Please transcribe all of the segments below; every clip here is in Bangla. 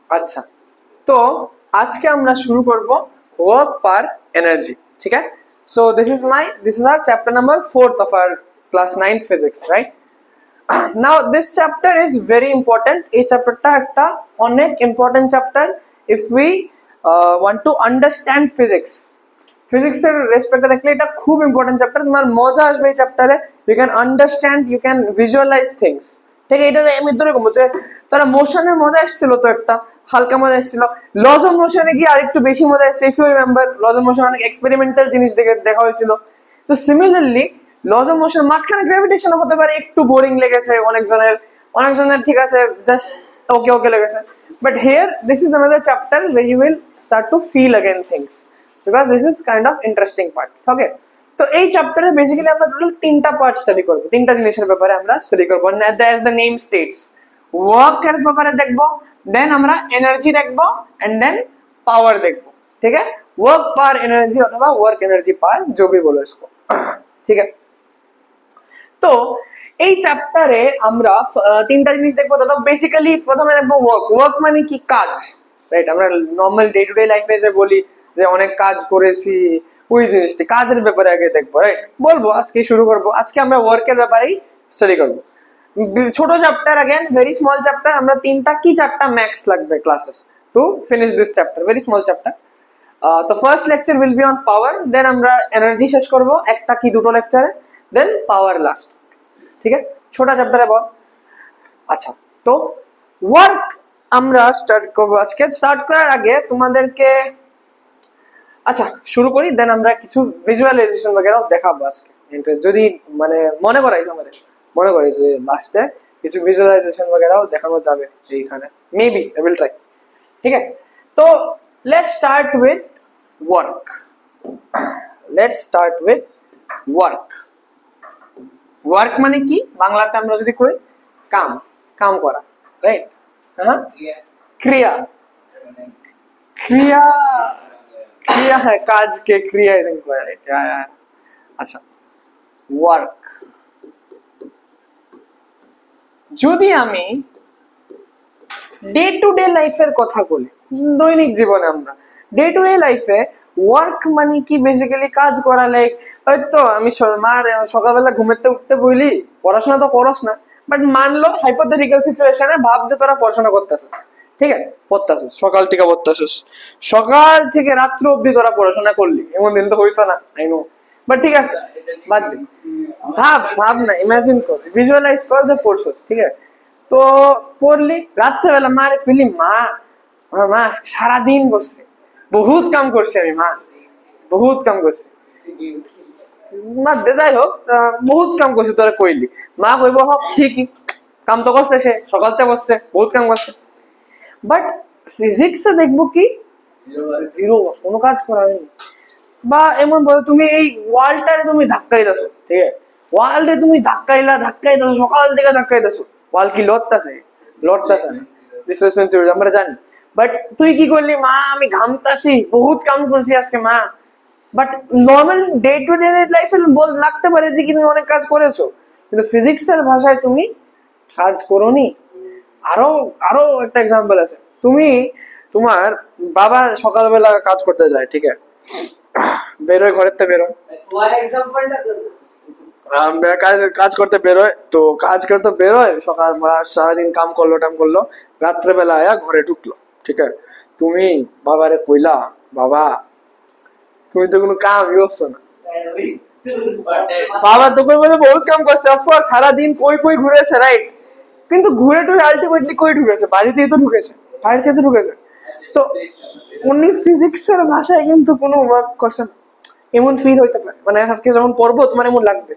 আচ্ছা, তো আজকে আমরা শুরু করব ওয়ার্ক পার এনার্জি। ঠিক আছে, so this is our chapter number 4th of our class 9th physics, right? Now this chapter is very important. এই চ্যাপ্টারটা একটা অনেক important chapter if we want to understand physics. Physics এর রেসপেক্টে দেখলে এটা খুব ইম্পর্টেন্ট চ্যাপ্টার, তোমার মজা আসবে এই চ্যাপ্টারে। You can understand, you can visualize things. ঠিক আছে, এটা আমি ধরে যে তারা মোশনের মজা এসেছিল, তো একটা হালকা মজা এসেছিল। লজ অফ মোশনে গিয়ে আরেকটু বেশি মজা এসেছে। If you remember, laws of motion অনেক এক্সপেরিমেন্টাল জিনিস দেখা হয়েছিল। তো সিমিলারলি লজ অফ মোশন মাঝখানে গ্র্যাভিটেশন হতে পারে একটু বোরিং লেগেছে অনেকজনের ঠিক আছে, জাস্ট ওকে ওকে লেগেছে। But here this is another chapter where you will start to feel again things, because this is kind of interesting part. Okay, তো এই চ্যাপ্টারে বেসিক্যালি আমরা টোটাল তিনটা পার্ট স্টাডি করব, তিনটা জিনিসের ব্যাপারে আমরা স্টাডি করব। as the name states, work এর ব্যাপারে দেখব, দেন আমরা এনার্জি দেখব, এন্ড দেন পাওয়ার দেখব। ঠিক আছে, ওয়ার্ক পার এনার্জি অথবা ওয়ার্ক এনার্জি পার, जो भी बोलो इसको। ঠিক আছে, তো এই চ্যাপ্টারে আমরা তিনটা জিনিস দেখবো। দাদা বেসিক্যালি প্রথমে দেখবো ওয়ার্ক মানে কি, কাজ, রাইট? আমরা নর্মাল ডে টু ডে লাইফে যে বলি যে অনেক কাজ করেছি, ওই জিনিসটি কাজের ব্যাপারে আগে দেখবো, রাইট? বলবো আজকে শুরু করবো, আজকে আমরা ওয়ার্কের ব্যাপারেই স্টাডি করবো। ছোট chapter, again very small chapter. আমরা তিনটা কি চারটা ম্যাক্স লাগবে classes to finish this chapter, very small chapter. তো first lecture will be on power, then আমরা এনার্জি শেষ করবো একটা কি দুটো লেকচারে, দেন পাওয়ার লাস্ট। ঠিক আছে, ছোটা চ্যাপ্টারে বল। আচ্ছা, তো ওয়ার্ক আমরা স্টার্ট করবো আজকে। স্টার্ট করার আগে তোমাদেরকে আচ্ছা শুরু করি, দেন আমরা কিছু ভিজুয়ালাইজেশন বগেরাও দেখাবো আজকে। যদি মানে মনে করাই যে লাস্টে কিছু ভিজুয়ালাইজেশন বগেরাও দেখানো যাবে এইখানে, মেবি আই উইল ট্রাই। ঠিক আছে, তো let's start with work. Work মানে কি বাংলাতে আমরা যদি কই, কাম করা, রাইট? হ্যাঁ, ক্রিয়া ক্রিয়া ক্রিয়া হ্যাঁ, কাজকে ক্রিয়া করে, রাইট? আচ্ছা, ওয়ার্ক যদি আমি ডে টু ডে লাইফের কথা বলি, দৈনিক জীবনে আমরা ডে টু ডে লাইফে ওয়ার্ক মানে কি বেসিক্যালি কাজ করা। লাইক হয়তো আমি সকালবেলা ঘুমেতে উঠতে বলি পড়াশোনা তো করস না, বাট মানলো হাইপোথেটিক্যাল সিচুয়েশনে ভাব যে তোরা পড়াশোনা করতেছিস। ঠিক আছে, পড়তেছিস, সকাল থেকে পড়তেছিস, সকাল থেকে রাত্র অব্দি তোরা পড়াশোনা করলি, এমন দিন তো হইতো না, আই নো, বাট ঠিক আছে বাদ দে। ভাব না, ইমাজিন কর, ভিজুয়ালাইজ কর যে পড়ছিস। ঠিক আছে, তো পড়লি, রাত্রেবেলা মারে পেলি, মা সারাদিন বসছে, বহুত কাম করছি আমি, বহুত কাম করছি। যাই হোক, বহুত কাম করছি তোরা কইলি, মা কইব হক ঠিকই, কাম তো করছে, সে সকালতে বসছে, বহুত কাম করছে। বাট ফিজিক্সে দেখবো কি, জিরো, কোনো কাজ করা হয়নি। বা এমন বলো তুমি এই ওয়ালটারে তুমি ধাক্কাই দাও, ঠিক আছে, ওয়ালরে তুমি ধাক্কাই দাও, সকাল থেকে ধাক্কাই দাও, ওয়াল কি লড়তাছে আমরা জানি। বাট তুই কি করলি, মা আমি ঘামতাছি, বহুত কাম করছি আজকে মা। But normal day to day লাইফে লাগতে পারে যে কি তুমি অনেক কাজ করেছো, কিন্তু ফিজিক্সের ভাষায় তুমি কাজ করোনি। আরো একটা এক্সাম্পল আছে, তোমার বাবা সকালবেলা কাজ করতে যায়, ঠিক আছে, বেরোয়, ঘরের থেকে বেরোয়, কাজ করতে বেরোয়, তো কাজ করতে বেরোয় সকাল, সারাদিন কাম করলো, রাত্রেবেলা আয়া ঘরে ঢুকলো। ঠিক আছে, তুমি বাবারে কইলা, বাবা তুমি তো কোনো কামই করছো না। বাবা তো কই বলে বহুত কাম করছে, অফকোর্স সারাদিন কই ঘুরেছে, রাইট? কিন্তু ঘুরে টুরে আলটিমেটলি কই ঢুকেছে, বাড়িতেই তো ঢুকেছে। তো উনি ফিজিক্সের ভাষায় কিন্তু কোনো ওয়ার্ক করছে না, এমন ফিল হইতে পারে। মানে আজকে যখন পড়বো তোমার এমন লাগবে,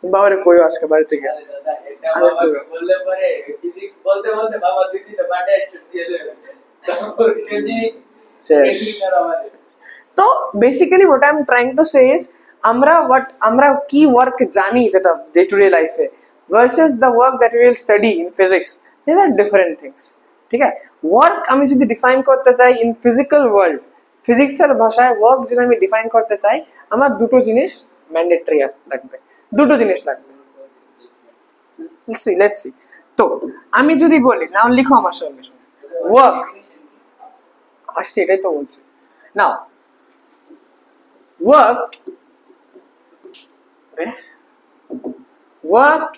বাবারে কই আজকে বাড়ি থেকে তো basically what I am trying to say is, আমরা কি ওয়ার্ক জানি যেটা ডে টু ডে লাইফে versus the work that will study in physics, this are different things. ঠিক আছে, ওয়ার্ক আমি যদি ডিফাইন করতে চাই ইন ফিজিক্যাল ওয়ার্ল্ড, ফিজিক্সের ভাষায় ওয়ার্ক যদি আমি ডিফাইন করতে চাই, আমার দুটো জিনিস ম্যান্ডেটরি লাগবে, লেটস সি। তো আমি যদি বলি, নাম লিখো আমার সঙ্গে, ওয়ার্ক আসছে এটাই তো বলছি। নাও work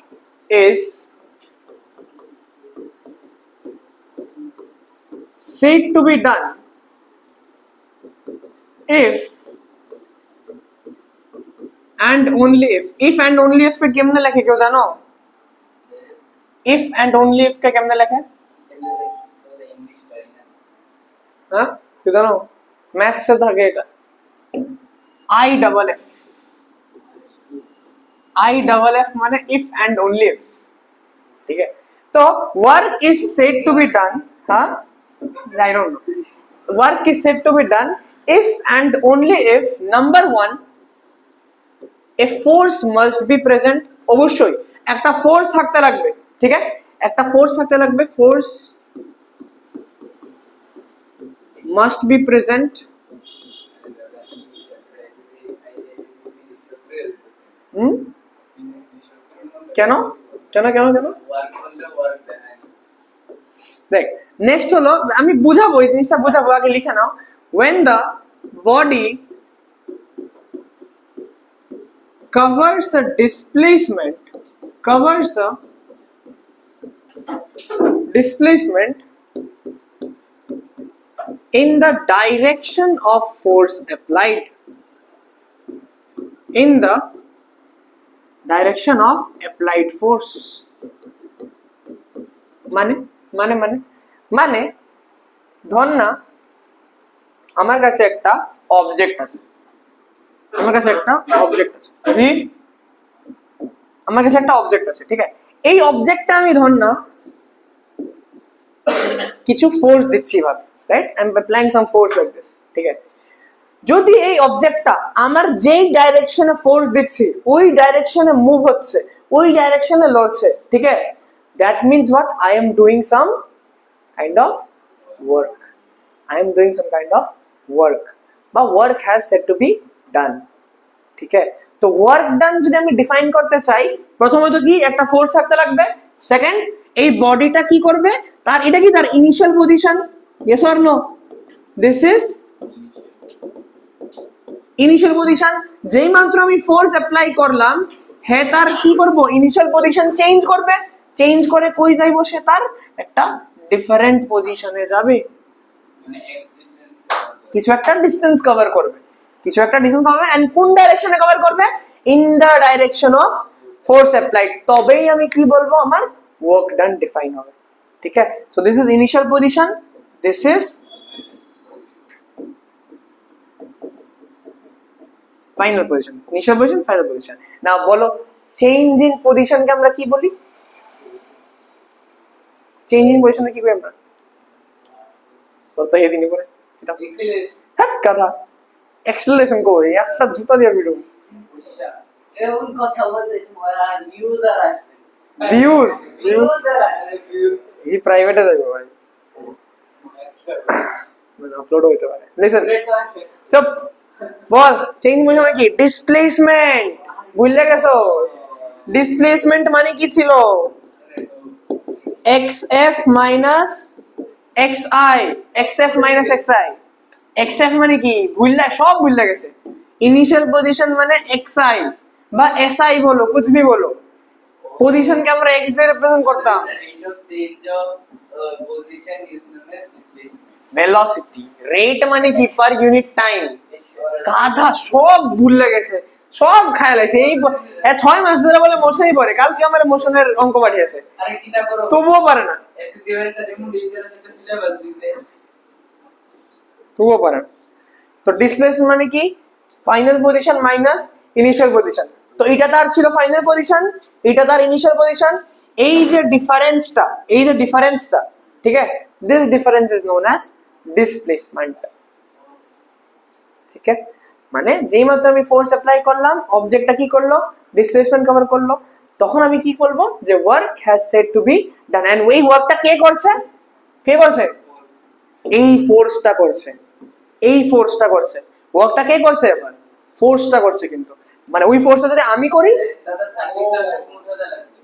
is said to be done if and only if and only if কে কেমনে লেখে কেউ জানো? if and only if কে কেমনে লেখে? হ্যাঁ কেউ জানো? ম্যাথস এ থাকে এটা I double F মানে if and only if, ठीक है? तो work is said to be done, हाँ I don't know, work is said to be done if and only if number one a force must be present, অবশ্যই একটা ফোর্স থাকতে লাগবে, ঠিক আছে? একটা ফোর্স থাকতে লাগবে, ফোর্স must be present কেন কেন কেন কেন দেখ নেক্সট হলো, আমি বুঝাবো এই জিনিসটা বুঝাবো, আগে লিখে নাও। when the body covers a displacement in the direction of force applied, in the direction of applied force, মানে মানে মানে মানে ধর না আমার কাছে একটা অবজেক্ট আছে, আমার কাছে একটা অবজেক্ট আছে, আমার কাছে একটা অবজেক্ট আছে, ঠিক আছে? এই অবজেক্টটা আমি ধর না কিছু ফোর্স দিচ্ছি ভাবে, right? I am applying some force like this, ঠিক আছে? যদি এই অবজেক্টটা আমার যেই ডাইরেকশনে ফোর্স দিচ্ছি ওই ডাইরেকশনে মুভ হচ্ছে, ওই ডাইরেকশনে লড়ছে, ঠিক আছে? That means what? I am doing some kind of work, I am doing some kind of work, বা work has said to be done, ঠিক আছে? তো ওয়ার্ক ডান যদি আমি ডিফাইন করতে চাই, প্রথমত কি একটা ফোর্স থাকতে লাগবে, সেকেন্ড এই বডিটা কি করবে, তার এটা কি তার initial position, yes or no? This is initial position. যেই মাত্র আমি ফোর্স অ্যাপ্লাই করলাম, হ্যাঁ তার কি করব, ইনিশিয়াল পজিশন চেঞ্জ করবে, চেঞ্জ করে কই যাইবো, সে তার একটা ডিফারেন্ট পজিশনে যাবে, কিছু একটা ডিসটেন্স কভার করবে, কিছু একটা ডিসটেন্স কভার, এন্ড কোন ডাইরেকশনে কভার করবে? In the direction of force applied. তবেই আমি কি বলবো, আমার ওয়ার্ক ডান ডিফাইন হবে, ঠিক আছে? So this is initial position, this is final position, initial position, final position. Now বলো চেঞ্জ ইন পজিশনকে আমরা কি বলি? চেঞ্জ ইন পজিশনে কি করি আমরা? তোর তো হেদিনই করেছে এটা, হ্যাঁ কথা অ্যাক্সেলারেশন করি, একটা জুতা দিয়ে ভিডিও এমন কথা বলতে তোমারা নিউজ আর আসবে, ভিউজ এই প্রাইভেটে যাবে ভাই, মানে আপলোড হইতে পারে। লিসেন, চুপ বল, চেঞ্জ মানে কি? ডিসপ্লেসমেন্ট, ভুলে গেছোস? ডিসপ্লেসমেন্ট মানে কি ছিল? xf minus xi, xf minus xi, xf মানে কি? ভুললা, সব ভুলে গেছে। ইনিশিয়াল পজিশন মানে xi বা si বলো, कुछ भी বলো, পজিশনকে আমরা x দিয়ে রিপ্রেজেন্ট করতাম। rate of change of position is known as displacement. Velocity, rate মানে কি? Per unit time. গাধা সব ভুলে গেছে, সব খায় লাইছে। এই 6 মাস ধরে বলে মোশনই পড়ে, কালকে আমার মোশনের অঙ্ক পাঠিয়েছে, আরে কিটা করো, তবুও পারে না, এসি ডিভাইস এর মধ্যে ডেঞ্জারাস একটা সিলেবাস দিছে, তবুও পারে না। তো ডিসপ্লেসমেন্ট মানে কি? Final position minus initial position. তো এটা তার ছিল ফাইনাল পজিশন, এটা তার ইনিশিয়াল পজিশন। এই যে ডিফারেন্সটা, এই যে ডিফারেন্সটা, ঠিক আছে, this difference is known as displacement, ঠিক আছে? মানে যেই মাত্র আমি ফোর্স অ্যাপ্লাই করলাম, অবজেক্টটা কি করলো? ডিসপ্লেসমেন্ট কভার করলো, তখন আমি কি বলবো? যে work has said to be done. And ওই ওয়ার্কটা কে করছে? কে করছে? এই ফোর্সটা করছে, এই ফোর্সটা করছে। ওয়ার্কটা কে করছে? এবার ফোর্সটা করছে, কিন্তু মানে ওই ফোর্সটা যদি আমি করি, দাদা সার্ভিসটা স্মুথ হতে লাগবে,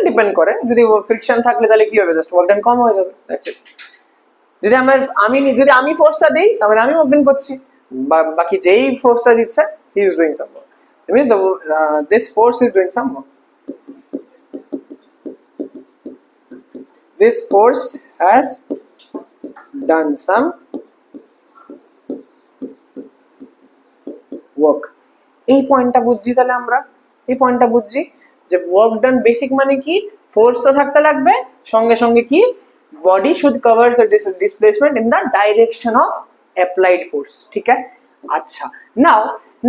ডিপেন্ড করে, যদি ফ্রিকশন থাকলে তাহলে কি হবে? জাস্ট ওয়ার্ক ডান কম হয়ে যাবে, দ্যাটস ইট। যদি আমি ফোর্সটা দেই তাহলে আমি মুভমেন্ট করছি, বাকি যেই ফোর্সটা দিচ্ছে he is doing some work, it means this force is doing some work, this force has done some work. এই পয়েন্টটা বুঝছি, তাহলে আমরা এই পয়েন্টটা বুঝছি যে ওয়ার্ক ডান বেসিক মানে কি, ফোর্স তো থাকতে লাগবে, সঙ্গে সঙ্গে কি body should cover the displacement in the direction of applied force. ঠিক আছে, আচ্ছা নাও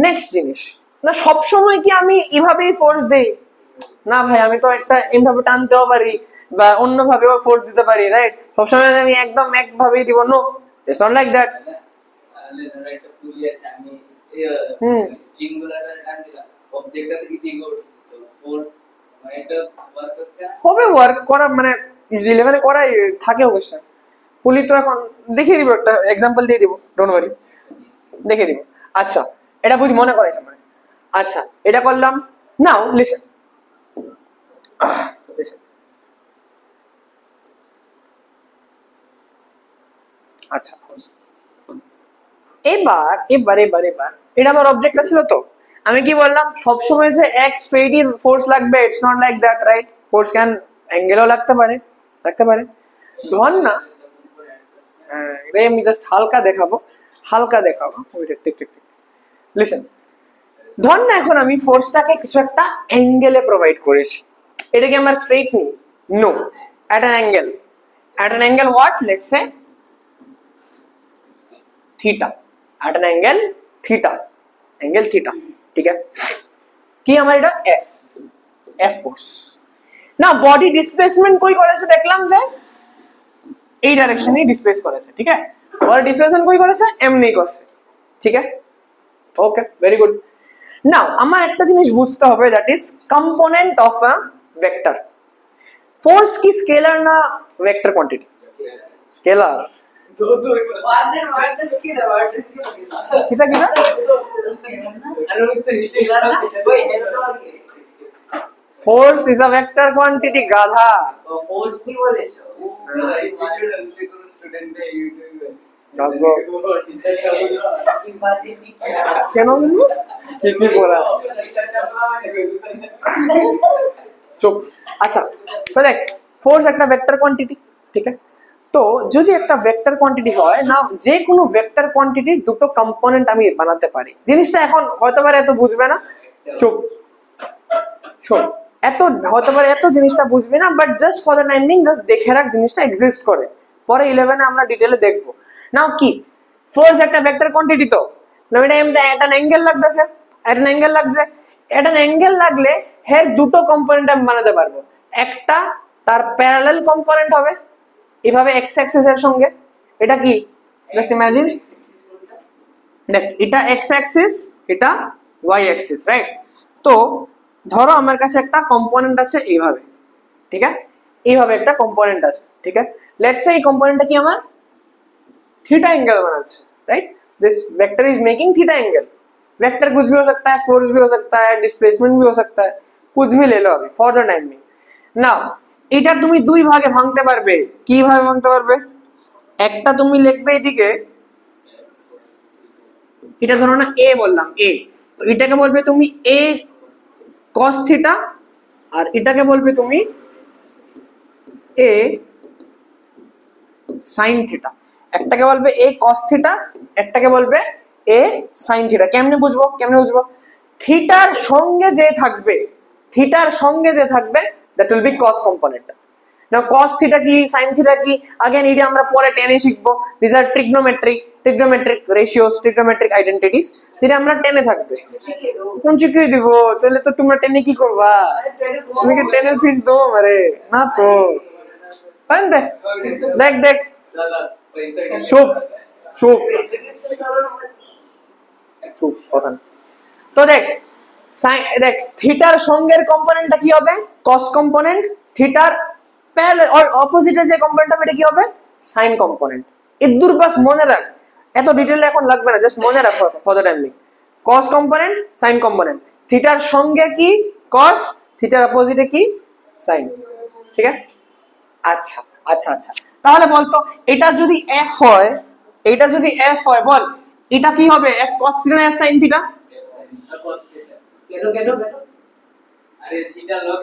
নেক্সট জিনিস, না সব সময় কি আমি এইভাবেই ফোর্স দেই? না ভাই, আমি তো একটা এইভাবে টানতেও পারি বা অন্য ভাবেও ফোর্স দিতে পারি, রাইট? সবসময় আমি একদম একভাবেই দিব? No, it's not like that. তাহলে ধরো একটা পুলি আছে, আমি স্ট্রিং গুলো টান দিলাম, অবজেক্টটা থেকে দিকে উঠছে, তো ফোর্স মানে এটা ওয়ার্ক হচ্ছে না? হবে, ওয়ার্ক করা মানে 11 এ করাই থাকে অবশ্যই। পুলি তো এখন দেখিয়ে দিব, একটা এক্সাম্পল দিয়ে দিব, ডোন্ট ওয়ারি, দেখিয়ে দিব। আচ্ছা, এটা বুঝ মনে করাইছে মানে। আচ্ছা, এটা করলাম। নাও লিসেন, লিসেন। আচ্ছা, এবার এবার এবার এবার এটা আমার অবজেক্টটা ছিল, তো আমি কি বললাম সবসময় যে এক স্ট্রেটই ফোর্স লাগবে, it's not like that, right? Force can অ্যাঙ্গেলও লাগতে পারে, লাগতে পারে। ধর না, এটাই আমি জাস্ট হালকা দেখাবো, হালকা দেখাবো। ওইটা ঠিক ঠিক ঠিক। লিসেন, ধর না এখন আমি ফোর্সটাকে কিছু একটা অ্যাঙ্গেলে প্রোভাইড করেছি, এটা কি আমার স্ট্রেট নেই? No, at an angle. At an angle what? Let's say theta, at an angle theta, angle theta. ठीक है, কি আমার এটা এফ, এফ ফোর্স। না বডি ডিসপ্লেসমেন্ট কই করেছে দেখলাম যে এই ডাইরেকশনে ডিসপ্লেস করেছে। ঠিক আছে, বডি ডিসপ্লেসমেন্ট কই করেছে? এমনি করছে। ঠিক আছে, ওকে, ভেরি গুড। নাও আমার একটা জিনিস বুঝতে হবে, that is component of a vector. Force কি স্কেলার না ভেক্টর কোয়ান্টিটি? স্কেলার। কিটা কিটা force is a vector quantity गाधा। फोर्स की बोले কেন কি বলা চুপ। আচ্ছা, তো দেখ ফোর্স একটা ভেক্টর কোয়ান্টিটি। ঠিক আছে, তো যদি একটা ভেক্টর কোয়ান্টিটি হয় না, যে কোনো ভেক্টর কোয়ান্টিটির দুটো কম্পোনেন্ট আমি বানাতে পারি। জিনিসটা এখন হয়তো পারে এত বুঝবে না, চুপ শোন, এত হয়তো পারে এত জিনিসটা বুঝবে না, but just for the time being just দেখে রাখ জিনিসটা এক্সিস্ট করে, পরে 11 এ আমরা ডিটেইলে দেখব। নাও কি ফোর্স একটা ভেক্টর কোয়ান্টিটি, তো এটা একটা অ্যাঙ্গেল লাগতেছে, একটা অ্যাঙ্গেল লাগছে, একটা অ্যাঙ্গেল লাগলে এর দুটো কম্পোনেন্ট আমি বানাতে পারবো। একটা তার প্যারালাল কম্পোনেন্ট হবে এভাবে এক্স অ্যাক্সিস এর সঙ্গে, এটা কি জাস্ট ইমাজিন, দেখ এটা এক্স অ্যাক্সিস, এটা ওয়াই অ্যাক্সিস, রাইট? তো ধরো আমার কাছে একটা কম্পোনেন্ট আছে এইভাবে। ঠিক আছে, এইভাবে একটা কম্পোনেন্ট আছে। ঠিক আছে, লেটস সে এই কম্পোনেন্টটা কি আমার थीटा एंगल बनाচ্ছে, right? This vector is making theta angle. Vector कुछ भी हो सकता है, फोर्स भी हो सकता है, डिस्प्लेसमेंट भी हो सकता है, कुछ भी ले लो अभी फॉर द टाइम में। नाउ এটা তুমি দুই ভাগে ভাঙতে পারবে। কি ভাবে ভাঙতে পারবে? একটা তুমি লিখবে এদিকে, এটা ধরো না এ বললাম, এ, তো এটাকে বলবে তুমি এ cos থিটা, আর এটাকে বলবে তুমি এ sin থিটা। একটাকে বলবে এ cos থিটা, একটাকে বলবে এ sin থিটা। কেমনে বুঝবো, কেমনে বুঝবো? থিটার সঙ্গে যে থাকবে, থিটার সঙ্গে যে থাকবে that will be cos component. Now cos theta কি sin থিটা কি अगेन এটা আমরা পরে 10 এ শিখবো। This are trigonometric ratios, trigonometric identities, যেটা আমরা 10 এ থাকবে। কোন শিখিয়ে দিব? তাহলে তো তোমরা 10 এ কি করবা? তুমি কি 10 এর ফিস দাও আমারে? না তো পান দেখ দেখ দেখ চুপ চুপ চুপ, কথা না। তো দেখ দেখ থিটার সঙ্গের কম্পোনেন্টটা কি হবে? cos component. থিটার প্যারালাল আর অপোজিটে যে কম্পোনেন্ট হবে এটা কি হবে? sin component. এদুর বাস মনে রাখ, এত ডিটেইল এখন লাগবে না, জাস্ট মনে রাখ for the time being. cos component, sin component. থিটার সঙ্গে কি cos, থিটার অপোজিটে কি sin। ঠিক আছে, আচ্ছা আচ্ছা আচ্ছা, তাহলে বলতো এটা যদি f হয়, এটা যদি f হয়, বল এটা কি হবে? f cos থিটা না f sin থিটা? কেন কেন কেন আরে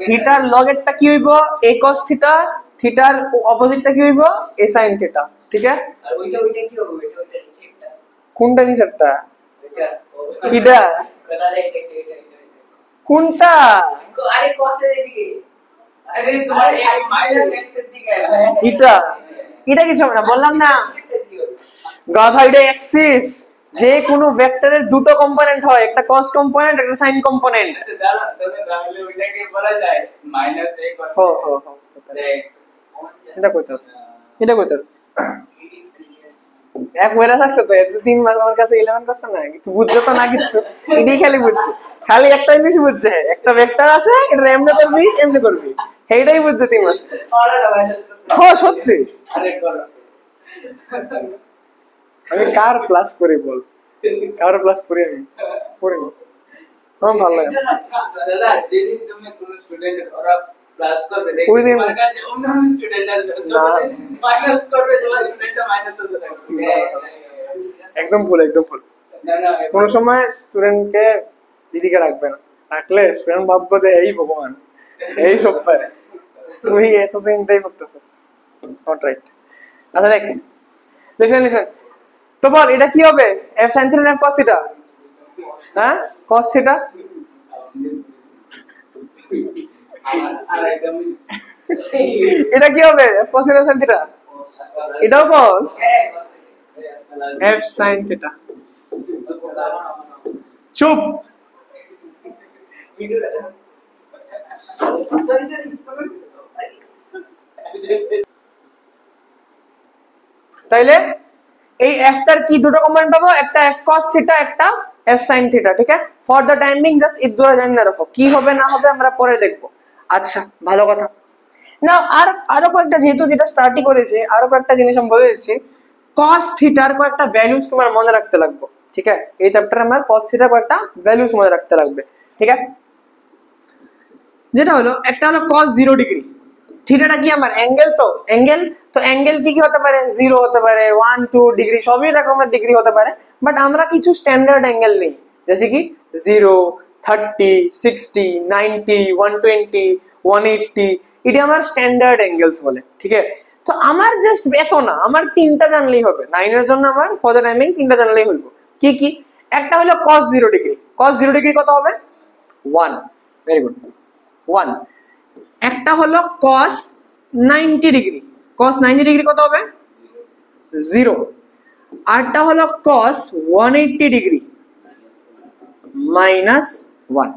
থিটার লগ এরটা কি হইব? a cos থিটা, থিটার অপোজিটটা কি হইব? a sin থিটা, ঠিক আছে? আর ওইটা কি হবে? ওইটা নিচেরটা, কোনটা নিচেরটা? এটা এটা কোথায়? এটা কোনটা? আরে cos এর দিকে, আরে তোমার মাইনাস x এর দিকে এটা এটা কিছু হবে না, বললাম না গাধা, এটা অ্যাক্সিস। যে কোনো ভেক্টরের দুটো কম্পোনেন্ট হয়, একটা cos কম্পোনেন্ট, একটা sin কম্পোনেন্ট। আচ্ছা দাঁড়া দাঁড়া, তাহলে ওইটাকে বলা যায় মাইনাস a cos। হো হো হো, দেখ এটা কইতো, এটা কইতো এক ওরা থাকছে তো, এত 3 মাস আমার কাছে 11 করছে না, কিছু বুঝছো তো না কিছু, এটাই খালি বুঝছে, খালি একটা জিনিস বুঝছে, একটা ভেক্টর আছে, এটা এমনি করবি এমনি করবি, এইটাই বুঝছে 3 মাস। অর্ডার মাইনাস হো সত্যি, আরে করো আমি কার প্লাস করি বল, কার প্লাস করি আমি করি না, আমার ভালো লাগে না। দাদা যেদিন তুমি কোন স্টুডেন্ট ওরা প্লাস করবে, ওই দিন তোমার কাছে অন্য স্টুডেন্ট আসবে, না। মাইনাস করবে, তোমার স্টুডেন্টটা মাইনাস হতে থাকবে। একদম ভুল, একদম ভুল। না না কোন সময় স্টুডেন্টকে দিদিকে রাখবে না, রাখলে স্টুডেন্ট ভাববো যে এই ভগবান, এই সব পারে, তুই এতদিন এটাই করতেছিস, নট রাইট। আচ্ছা দেখ, লিসেন লিসেন, তো বল এটা কি হবে? f sin থিটা না f cos থিটা? হ্যাঁ, cos থিটা। আর একদম এটা কি হবে? f cos theta sin theta? এটাও cos f sin থিটা। চুপ। তাইলে এই f টার কি দুটো কম্পোনেন্ট পাবো? একটা f cos থিটা, একটা f sin থিটা, ঠিক আছে? ফর দ্য টাইমিং জাস্ট এই দুটো জানিয়ে রাখো, কি হবে না হবে আমরা পরে দেখবো। আচ্ছা ভালো কথা। না আরো কয়েকটা, যেহেতু যেটা স্টার্টই করেছে, আরো কয়েকটা জিনিস আমি বলে দিচ্ছি। cos থিটার কয়েকটা ভ্যালুস তোমার মনে রাখতে লাগবে, ঠিক আছে? এই চ্যাপ্টারে আমার cos থিটার কয়েকটা ভ্যালুস মনে রাখতে লাগবে, ঠিক আছে? যেটা হলো, একটা হলো cos 0 ডিগ্রি। থিটাটা কি আমার অ্যাঙ্গেল, তো অ্যাঙ্গেল, তো অ্যাঙ্গেল কি কি হতে পারে? 0 হতে পারে, 1 2 ডিগ্রি, সবই রকমের ডিগ্রি হতে পারে, বাট আমরা কিছু স্ট্যান্ডার্ড অ্যাঙ্গেল নেই, যেমন কি 0 30 60 90 120 180, এটা আমার স্ট্যান্ডার্ড অ্যাঙ্গেলস বলে, ঠিক আছে? তো আমার জাস্ট এত না, আমার তিনটা জানলেই হবে, 9 এর জন্য আমার ফর দ্য টাইমিং তিনটা জানলেই হইব। কি কি? একটা হলো cos 0 ডিগ্রি। cos 0 ডিগ্রি কত হবে? 1, ভেরি গুড, 1। একটা হলো cos 90 ডিগ্রি। cos 90 ডিগ্রি কত হবে? 0। আরটা হলো cos 180 ডিগ্রি, -1।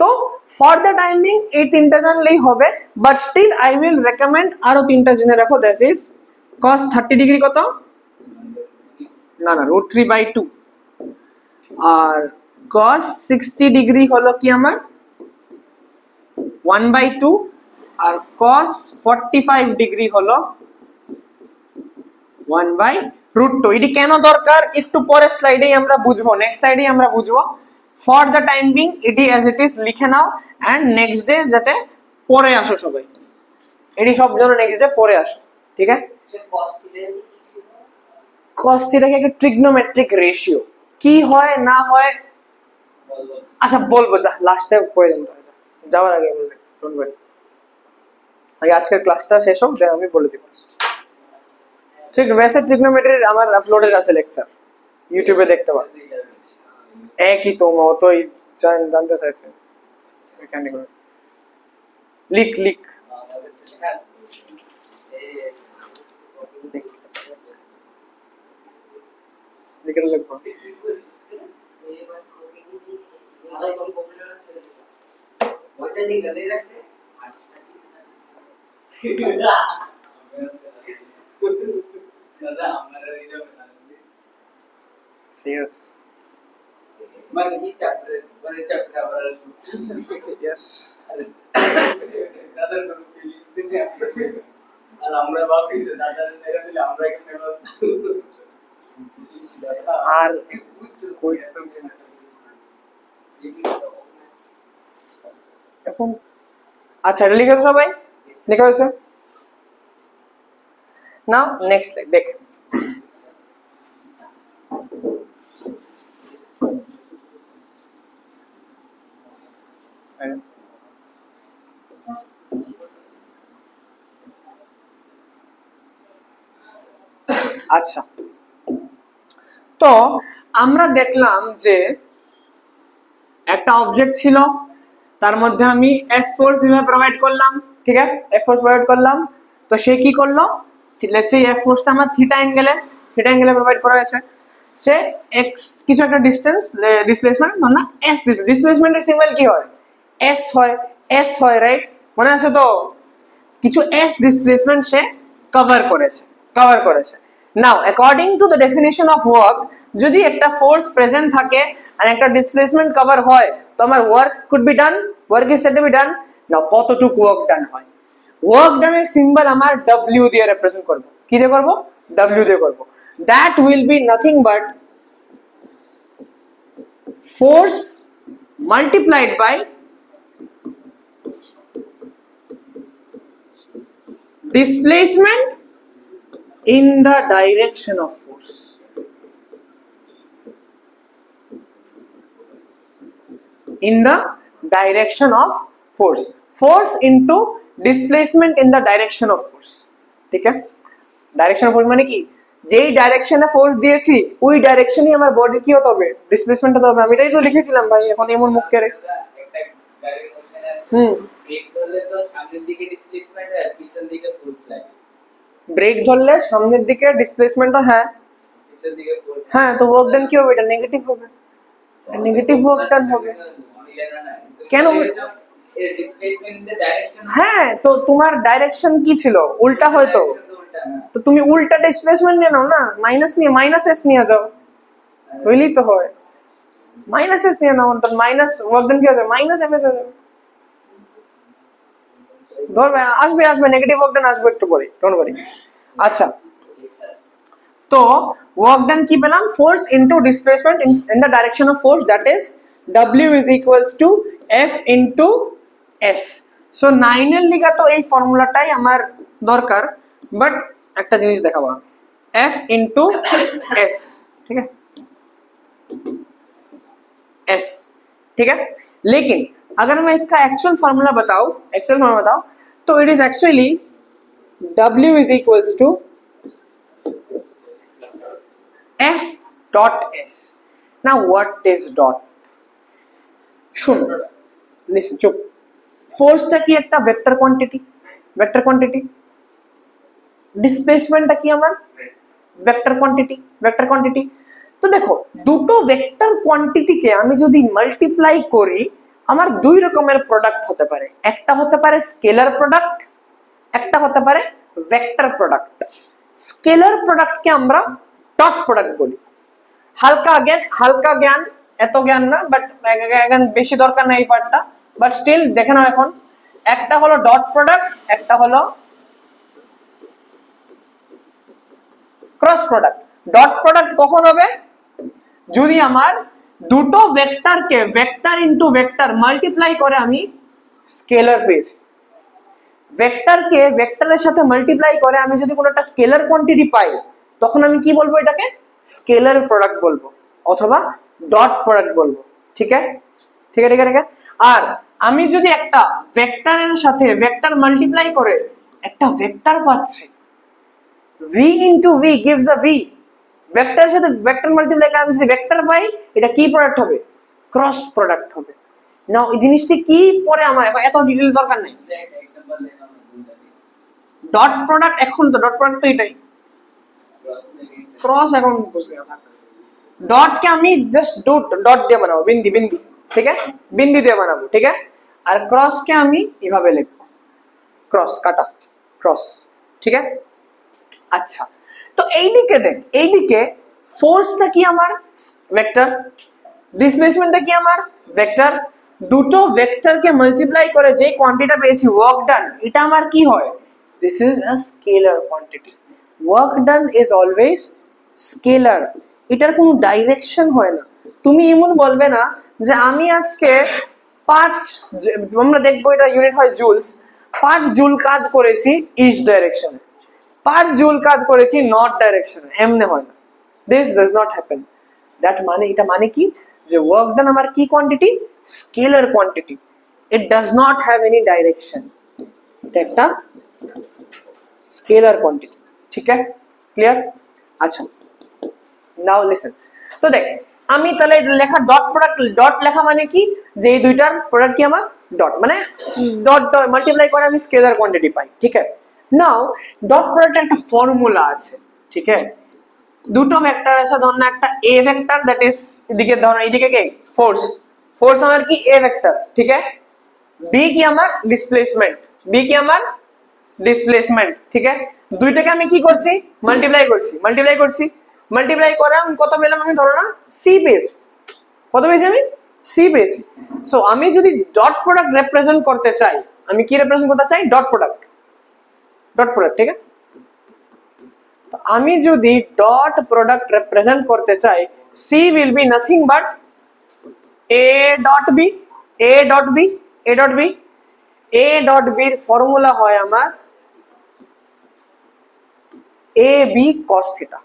তো ফর দ্য টাইমিং এই তিনটা জানলেই হবে, but still I will recommend আরো তিনটা জেনে রাখো, দ্যাট ইজ cos 30 ডিগ্রি কত? না না, √3/2। আর cos 60 ডিগ্রি হলো কি আমার 1/2। আর cos 45 ডিগ্রি হলো 1/√2। এটি কেন দরকার একটু পরের স্লাইডেই আমরা বুঝবো, নেক্সট স্লাইডেই আমরা বুঝবো। ফর দ্য টাইম বিং এটি অ্যাজ ইট ইজ লিখে নাও, এন্ড নেক্সট ডে যাতে পরে আসো সবাই, এটি সব জন্য নেক্সট ডে পরে আসো, ঠিক আছে? cos থিটা কি একটা ট্রিগনোমেট্রিক রেশিও, কি হয় না হয় আচ্ছা বলবো, যা লাস্টে প্রয়োজন যাওয়ার আগে বলবে, ডোন্ট ওয়ারি, আগে আজকের ক্লাসটা শেষ হোক, দেন আমি বলে দিব। ঠিক, वैसे ট্রিগনোমেট্রির আমার আপলোডেড আছে লেকচার, ইউটিউবে দেখতে পারো, একই তো মতই জানতে চাইছে, এখানে করে লিখ লিখ লিখে লিখবো। দাদা আমার ঠিক আছে, মানে কি চ্যাপ্টার, মানে চ্যাপ্টার আবার ইয়েস। দাদার কোনো ফিলিংস নেই, আর আমরা ভাবি যে দাদার ছেড়ে দিলে আমরা এখানে বসবো, আর কইস তো এখন। আচ্ছা এটা লিখেছো সবাই? লেখা হয়েছে? নাও নেক্সট দেখ, আচ্ছা তো আমরা দেখলাম যে একটা অবজেক্ট ছিল, তার মধ্যে আমি এফ ফোর্স প্রোভাইড করলাম, ঠিক আছে, এফ ফোর্স প্রোভাইড করলাম। তো সে কি করলো, লেটস সে এফ ফোর্সটা আমার থিটা অ্যাঙ্গেলে প্রোভাইড করা হয়েছে। সে এক্স কিছু একটা ডিসটেন্স ডিসপ্লেসমেন্ট না এস, ডিসপ্লেসমেন্টের সিম্বল কি হয়, এস হয় রাইট, মনে আছে তো, কিছু এস ডিসপ্লেসমেন্ট সে কভার করেছে। Now according to the definition of work, যদি একটা ফোর্স প্রেজেন্ট থাকে আর একটা ডিসপ্লেসমেন্ট কভার হয়, তো আমার work could be done, work is said to be done. Now কতটুকু ওয়ার্ক ডান হয়, ওয়ার্ক ডানের সিম্বল আমার ডব্লিউ দিয়ে রিপ্রেজেন্ট করব, কি দিয়ে করব, ডব্লিউ দিয়ে করব। That will be nothing but force multiplied by displacement in the direction of force. In the direction of force. Force into displacement in the direction of force. ঠিক আছে, ডাইরেকশন অফ ফোর্স মানে কি, যেই ডাইরেকশনে ফোর্স দিয়েছি ওই ডাইরেকশনই আমার বডি কি হতে হবে, ডিসপ্লেসমেন্ট হতে হবে। আমি এটাই তো লিখেছিলাম ভাই, এখন এমন মুখ করে। ব্রেক ধরলে তো সামনের দিকে ডিসপ্লেসমেন্ট আর পিছন দিকে ফোর্স লাগে। ব্রেক ধরলে সামনের দিকে ডিসপ্লেসমেন্ট, হ্যাঁ পিছন দিকে ফোর্স, হ্যাঁ, তো ওয়ার্ক ডান কি হবে, এটা নেগেটিভ হবে, নেগেটিভ ওয়ার্ক ডান হবে। কেন, এর ডিসপ্লেসমেন্ট ইন দ্য ডাইরেকশন, হ্যাঁ তো তোমার ডাইরেকশন কি ছিল, উল্টা হয়তো, তো তুমি উল্টা ডিসপ্লেসমেন্ট নিয়ে নাও না, মাইনাস এস নিয়ে যাও, বুঝলেই তো হয়, মাইনাস এস নিয়ে নাও, মাইনাস ওয়ার্ক ডান কি হবে, মাইনাস এম এস হয়ে যাবে। ধরবে আসবে নেগেটিভ ওয়ার্ক ডান আসবে একটু পরে, ডোন্ট ওয়ারি। আচ্ছা তো ওয়ার্ক ডান কি পেলাম, force into displacement in the direction of force, that is W is equals to F into S. So 9 এর লিগা তো এই ফর্মুলাটাই আমার দরকার, বাট একটা জিনিস দেখাবো, F into S, ठीक है, S, ठीक है। लेकिन अगर मैं इसका एक्चुअल फॉर्मूला बताऊं, तो it is actually W is equals to F dot S. Now what is dot? শুনো, লিসেন, চুপ। ফোর্সটা কি একটা ভেক্টর কোয়ান্টিটি, ডিসপ্লেসমেন্টটা কি আমার ভেক্টর কোয়ান্টিটি। তো দেখো, দুটো ভেক্টর কোয়ান্টিটিকে আমি যদি মাল্টিপ্লাই করি, আমার দুই রকমের প্রোডাক্ট হতে পারে, একটা হতে পারে স্কেলার প্রোডাক্ট, একটা হতে পারে ভেক্টর প্রোডাক্ট। স্কেলার প্রোডাক্টকে আমরা ডট প্রোডাক্ট বলি। হালকা জ্ঞান, এত জ্ঞান না, বাট বেশি দরকার না এই পার্টটা, বাট স্টিল দেখে নাও। এখন একটা হলো ডট প্রোডাক্ট, একটা হলো ক্রস প্রোডাক্ট। ডট প্রোডাক্ট কখন হবে, যদি আমার দুটো ভেক্টরকে ভেক্টর ইনটু ভেক্টর মাল্টিপ্লাই করে আমি স্কেলার পেয়েছি। ভেক্টরকে ভেক্টরের সাথে মাল্টিপ্লাই করে আমি যদি কোনো একটা স্কেলার কোয়ান্টিটি পাই, তখন আমি কি বলবো, এটাকে স্কেলার প্রোডাক্ট বলবো অথবা ডট প্রোডাক্ট বলবো, ঠিক আছে। আর আমি যদি একটা ভেক্টরের সাথে ভেক্টর মাল্টিপ্লাই করে একটা ভেক্টর পাচ্ছি, v into v gives a v, ভেক্টরের সাথে ভেক্টর মাল্টিপ্লাই করে আমি যদি ভেক্টর পাই, এটা কি প্রোডাক্ট হবে, ক্রস প্রোডাক্ট হবে। নাও এই জিনিসটি কি, পরে আমার এত ডিটেইল দরকার নাই। ডট প্রোডাক্ট, এখন তো ডট প্রোডাক্ট তো এটাই, ক্রস এখন বুঝতে হবে। डॉट के আমি জাস্ট ডট দিয়ে বানাবো, বিন্দু, ঠিক আছে, বিন্দু দিয়ে বানাবো, ঠিক আছে। আর ক্রস কে আমি এভাবে লিখবো, ক্রস কাটা, ক্রস, ঠিক আছে। আচ্ছা, তো এইদিকে দেখ, এইদিকে ফোর্সটা কি আমার ভেক্টর, ডিসপ্লেসমেন্টটা কি আমার ভেক্টর। দুটো ভেক্টরকে মাল্টিপ্লাই করে যে কোয়ান্টিটিটা পেয়েছি ওয়ার্ক ডান, এটা আমার কি হয়, this is a scalar quantity. Work done is always scalar, এটার কোনো ডাইরেকশন হয় না। তুমি এমন বলবে না যে আমি আজকে 5, আমরা দেখবো এটা ইউনিট হয় জুলস, 5 জুল কাজ করেছি ইস্ট ডাইরেকশনে, পার জুল কাজ করেছি নট ডাইরেকশন, এমনে হয় না, this does not happen. That মানে এটা মানে কি যে ওয়ার্ক ডান আমার কি quantity, scalar quantity, it does not have any direction, এটা একটা স্কেলার কোয়ান্টিটি। ঠিক আছে, ক্লিয়ার? আচ্ছা, নাও লিসেন। তো দেখ আমি তাহলে লেখা ডট প্রোডাক্ট, ডট লেখা মানে কি যে এই দুইটার প্রোডাক্ট কি আমার ডট, মানে ডট মাল্টিপ্লাই করে আমি স্কেলার কোয়ান্টিটি পাই। ঠিক আছে, নাও ডট প্রোডাক্ট একটা ফর্মুলা আছে। ঠিক আছে, দুটো ভেক্টর আছে, ধর না একটা এ ভেক্টর দ্যাট ইজ এদিকে, ধর এদিকে কে ফোর্স, ফোর্স আমার কি এ ভেক্টর। ঠিক আছে, বি কি আমার ডিসপ্লেসমেন্ট, বি কি আমার ডিসপ্লেসমেন্ট। ঠিক আছে, দুইটাকে আমি কি করছি মাল্টিপ্লাই করছি, মাল্টিপ্লাই করছি, মাল্টিপ্লাই করে আমি কত পেলাম, আমি ধরো না সি পেয়েছি, কত পেয়েছি আমি সি পেয়েছি। সো আমি যদি ডট প্রোডাক্ট রিপ্রেজেন্ট করতে চাই, আমি কি রিপ্রেজেন্ট করতে চাই ডট প্রোডাক্ট, ডট প্রোডাক্ট। ঠিক আছে, তো আমি যদি ডট প্রোডাক্ট রিপ্রেজেন্ট করতে চাই, C will be nothing but A dot B, A dot B, A dot B, A dot বির ফর্মুলা হয় আমার এ বি কস থিটা।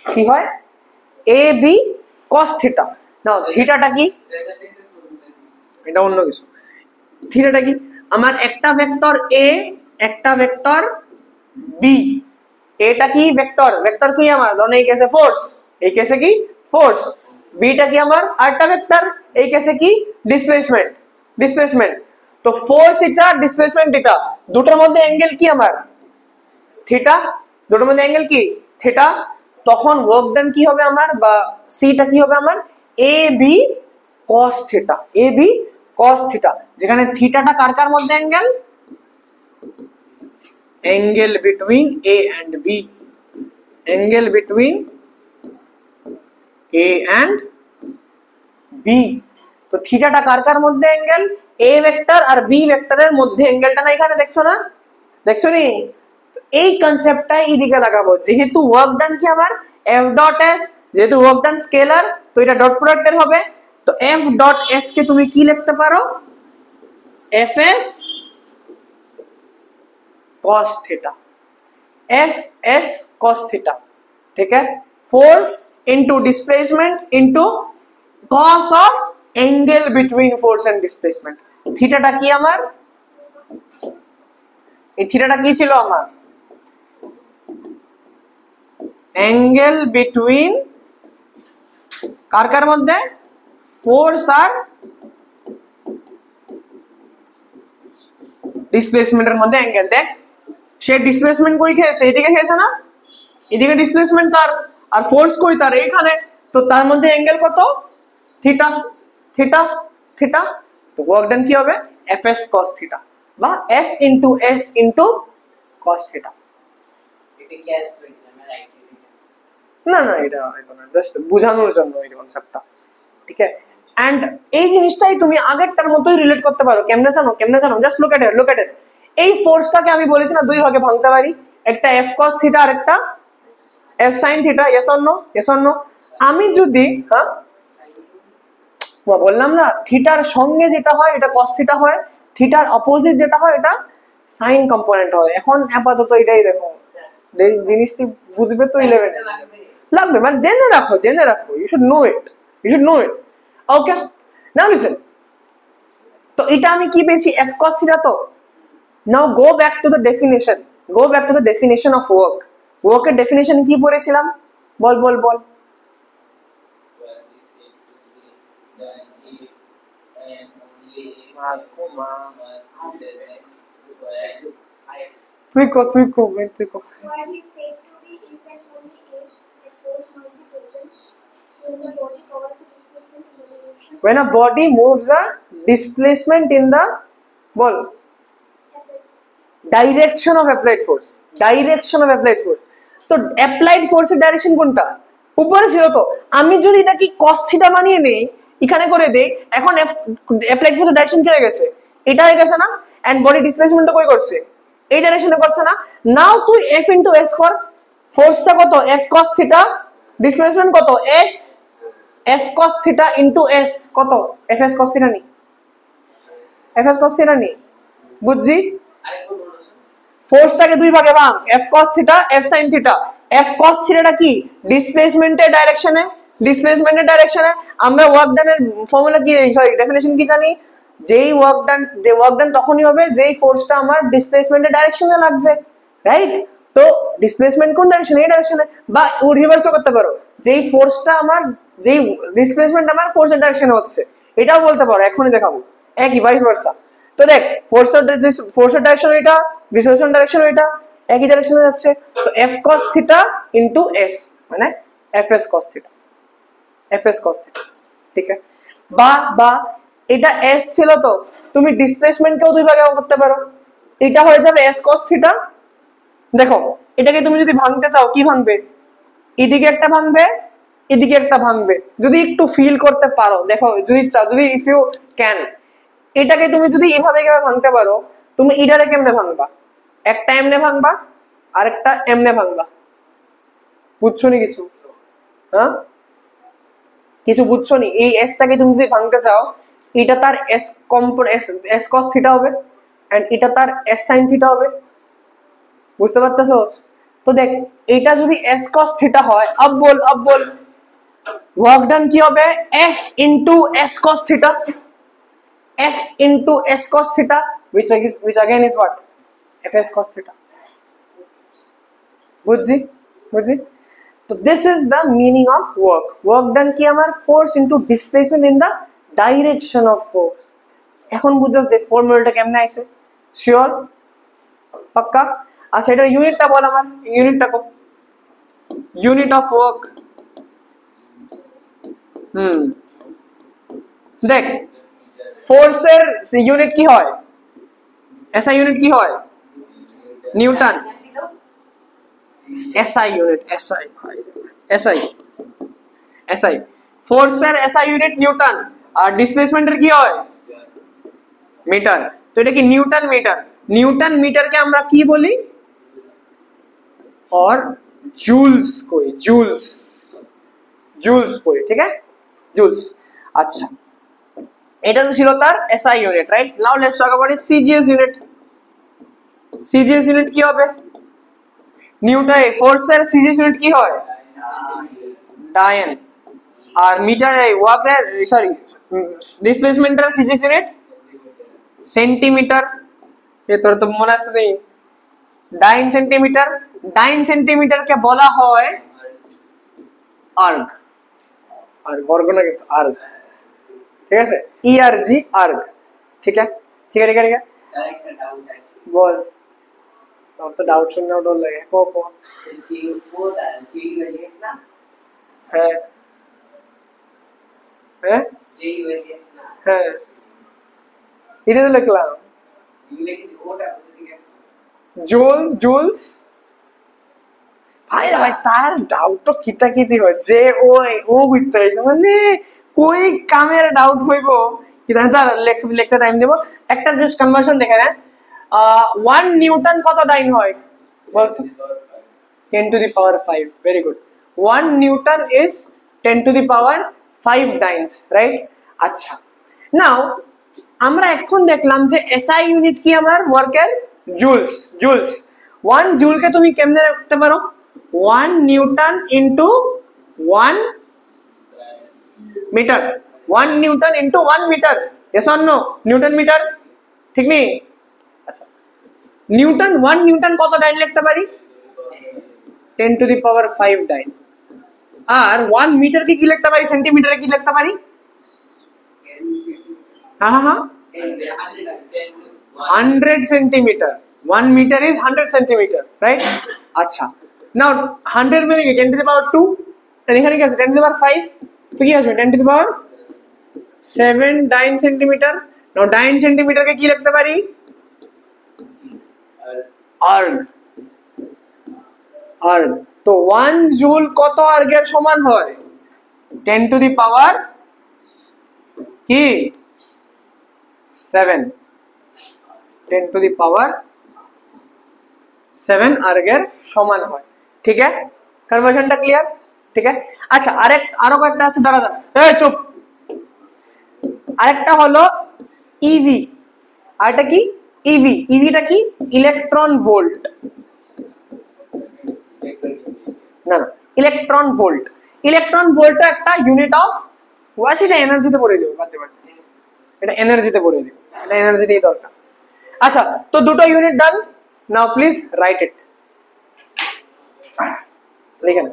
কি হয় এ বি কস থিটা। নাও থিটাটা কি, এটা অন্য কিছু, থিটাটা কি আমার একটা ভেক্টর এ, একটা ভেক্টর বি, এটা কি ভেক্টর, ভেক্টর কি আমার ধরুন এই কেসে ফোর্স, এই কেসে কি ফোর্স, বিটা কি আমার আরেকটা ভেক্টর, এই কেসে কি ডিসপ্লেসমেন্ট, ডিসপ্লেসমেন্ট। তো ফোর্স এটা ডিসপ্লেসমেন্ট এটা, দুটোর মধ্যে অ্যাঙ্গেল কি আমার থিটা, দুটোর মধ্যে অ্যাঙ্গেল কি থিটা, তখন ওয়ার্ক ডান কি হবে আমার, বা সিটা কি হবে আমার A B cos theta, A B cos theta, যেখানে থিটাটা কার কার মধ্যে angle, angle between A and B, angle between A and B. তো থিটাটা কার কার মধ্যে অ্যাঙ্গেল, এ ভেক্টর আর বি ভেক্টরের মধ্যে অ্যাঙ্গেলটা না, এখানে দেখছো না, দেখছো নি? এই কনসেপ্টটা এইদিকে লাগাবো, যেহেতু ওয়ার্ক ডান কি আমার এফ ডট এস, যেহেতু ওয়ার্ক ডান স্কেলার তো এটা ডট প্রোডাক্টের হবে, তো এফ ডট এস কে তুমি কি লিখতে পারো F S cos theta, F S cos theta. ठीक है, force into displacement into cos of angle between force and displacement. थीटाটা কি আমার, এই থিটাটা কি ছিল আমার অ্যাঙ্গেল বিটুইন কার কার মধ্যে, ফোর্স আর ডিসপ্লেসমেন্টের মধ্যে অ্যাঙ্গেল। দেখ সে ডিসপ্লেসমেন্ট কই খেয়েছে, এদিকে খেয়েছে না, এদিকে ডিসপ্লেসমেন্ট তার, আর ফোর্স কই তার এইখানে, তো তার মধ্যে অ্যাঙ্গেল কত থিটা, থিটা, থিটা। তো ওয়ার্ক ডান কি হবে এফ এস cos থিটা বা F into S into cos theta. এটা কি অ্যাজ করেছি আমি রাইট সাইডে, না না এটা হয়তো না, জাস্ট বোঝানোর জন্য এই কনসেপ্টটা। ঠিক আছে, এন্ড এই জিনিসটাই তুমি আগেরটার মতোই রিলেট করতে পারো। কেমনে জানো, কেমনে জানো, just look at it, look at it. এই ফোর্সটাকে আমি বলেছি না দুই ভাগে ভাঙতে পারি, একটা এফ cos থিটা আর একটা F sin theta. Yes or no, yes or no. আমি যদি হ্যাঁ বললাম না থিটার সঙ্গে যেটা হয় এটা cos থিটা হয়, থিটার অপোজিট যেটা হয় এটা sin কম্পোনেন্ট হয়। এখন আপাতত এটাই দেখো, জিনিসটি বুঝবে তো 11 লাগবে, মানে জেনে রাখো, জেনে রাখো, you should know it, you should know it. Okay, now listen. তো এটা আমি কি পেয়েছি f cos থিটা। তো now go back to the definition, go back to the definition of work. ওয়ার্কের ডেফিনেশন কি পড়েছিলাম, বল বল বল। তুই কো, তুই কো, তুই কো। When a body moves a displacement in the ball, direction of applied force, direction of applied force. তো applied force এর ডাইরেকশন কোনটা, উপরে ছিল। তো আমি যদি এটা কি cos থিটা বানিয়ে নেই, এখানে করে দেই, এখন applied force এর ডাইরেকশন কি হয়ে গেছে, এটা হয়ে গেছে না, এন্ড বডি ডিসপ্লেসমেন্টটা কই করছে, এই ডাইরেকশনে করছে না। নাও তুই f ইনটু s কর, ফোর্সটা কত f cos থিটা, ডিসপ্লেসমেন্ট কত s, f cos theta into s কত f s cos থিটা নি, f s cos থিটা নি, বুঝছি। ফোর্সটাকে দুই ভাগে ভাগ, F cos theta, F sine theta. F cos থিটাটা কি ডিসপ্লেসমেন্টের ডাইরেকশনে, ডিসপ্লেসমেন্টের ডাইরেকশনে আমরা ওয়ার্ক ডানের ফর্মুলা কি, সরি ডেফিনেশন কি জানি, যেই ওয়ার্ক ডান তখনই হবে যেই ফোর্সটা আমার ডিসপ্লেসমেন্টের ডাইরেকশনে লাগছে, রাইট? তো ডিসপ্লেসমেন্ট কোন ডাইরেকশনে, এই ডাইরেকশনে, বা রিভার্সও করতে পারো, যেই ফোর্সটা আমার, যেই ডিসপ্লেসমেন্ট আমার ফোর্সের ডাইরেকশনে হচ্ছে, এটাও বলতে পারো, এখনই দেখাবো, একই ভাইস ভার্সা। তো দেখ ফোর্সের ডাইরেকশন এটা, ডিসপ্লেসমেন্ট ডাইরেকশন এটা, একই ডাইরেকশনে যাচ্ছে। তো F cos theta into S মানে F S cos theta, F S cos theta, ঠিক আছে? বা এটা এস ছিল, তো তুমি ডিসপ্লেসমেন্টকেও দুই ভাগে করতে পারো, এটা হয়ে যাবে এস cos থিটা। দেখো এটাকে তুমি যদি ভাঙতে চাও কি ভাঙবে, এদিকে একটা ভাঙবে, এদিকে একটা ভাঙবে, যদি একটু ফিল করতে পারো, দেখো যদি চাও, যদি ইফ ইউ ক্যান, এটাকে তুমি যদি এভাবে ভাঙতে পারো, তুমি এটারে কেমনে ভাঙবা, একটা এমনে ভাঙবা আরেকটা এমনে ভাঙবা, বুঝছো নি কিছু? হ্যাঁ, কিছু বুঝছো নি? এই এসটাকে তুমি যদি ভাঙতে চাও, এটা তার এস এস cos থিটা হবে এন্ড এটা তার এস sin থিটা হবে, বুঝতে পারতেছো? তো দেখ এটা যদি এস cos থিটা হয়, अब बोल ওয়ার্ক ডান কি হবে, F into S cos theta, f into s cos theta, which again is what, fs cos theta, বুঝছি? তো this is the meaning of work done কি আমার force into displacement in the direction of force। এখন বুঝছস যে ফর্মুলাটা কেমনে আইছে, শিওর পাক্কা? আচ্ছা এটা ইউনিটটা বল, আমার ইউনিটটা কো, ইউনিট অফ ওয়ার্ক। দেখ ফোর্সের ইউনিট কি হয়, এসআই ইউনিট কি হয়, নিউটন। এসআই ইউনিট, এসআই ফোর্সের এসআই ইউনিট নিউটন, আর ডিসপ্লেসমেন্টের কি হয়, মিটার। তো এটা কি নিউটন মিটার, নিউটন মিটারকে আমরা কি বলি, और জুলস কই, জুলস কই, ঠিক আছে, জুলস। আচ্ছা এটা তো ছিল তার SI unit, right? Now let's talk about it CGS unit. CGS unit কি হবে, নিউটন ফোর্সের সিজিএস ইউনিট কি হয়, ডায়ন, আর মিটার ওয়ার্কের সরি ডিসপ্লেসমেন্টের সিজিএস ইউনিট সেন্টিমিটার। এ তোর তো মনে আছে নেই, ডাইন সেন্টিমিটার, ডাইন সেন্টিমিটারকে বলা হয় আর্গ, আর বর্গ না কিন্তু আর্গ, ঠিক আছে, ইআরজি আর্গ, ঠিক আছে একটা ডাউট আছে, বল। তোর তো ডাউট শুনলেও ডর লাগে, কো জি ওটা জি ওয়েলিয়াস না, হ্যাঁ জি ওয়েলিয়াস না, হ্যাঁ এটা তো লিখলাম, ইংলিশে ওটা ঠিক আছে, জুলস ভাই তার ডাউট তো কিতাকিতি হয় যে ও বুঝতে পারছে, মানে কই কামের ডাউট হইব কি তার লিখতে টাইম দেব। একটা জাস্ট কনভার্সন দেখে না, 1 নিউটন কত ডাইন হয় বল, 10 to the power 5, very good, 1 newton is 10 to the power 5 dynes, right? আচ্ছা নাও আমরা এখন দেখলাম যে এসআই ইউনিট কি আমার ওয়ার্কের, জুলস। 1 জুলকে তুমি কেমনে রাখতে পারো, 1 newton into 1 metre, 1 newton into 1 metre, yes or no, newton metre, ঠিক নেই? আচ্ছা নিউটন 1 নিউটন কত ডাইন লিখতে পারি, 10 to the power 5 ডাইন। আর 1 মিটার কি লিখতে পারি, সেন্টিমিটারে কি লিখতে পারি, হ্যাঁ 100 centimetre, 1 metre is 100 centimetre, right? আচ্ছা নাও 100 মানে কি 10 to the power 2, আর এখানে কি আছে 10 to the power 5, তো কি আসবে 10 to the power 7 dyne centimetre. Now dyne সেন্টিমিটারকে কি লিখতে পারি, আর্গ, তো 1 জুল কত আর্গের সমান হয়, 10 to the power কি 7, 10 to the power 7 আর্গের সমান হয়, ঠিক আছে? কনভার্সনটা ক্লিয়ার, ঠিক আছে? আচ্ছা আরো কয়েকটা আছে, দাঁড়া এই চুপ, আরেকটা হলো ইভি, আরেকটা কি ইভি, ইভিটা কি? Electron volt. না না, ইলেকট্রন ভোল্ট। ইলেকট্রন ভোল্ট একটা ইউনিট অফ, আচ্ছা এটা এনার্জিতে পড়ে দিও, বাদ বাদ, এটা এনার্জিতে পড়ে দিও, এটা এনার্জি দিয়ে দরকার। আচ্ছা, তো দুটো unit done. Now please write it, লিখেন।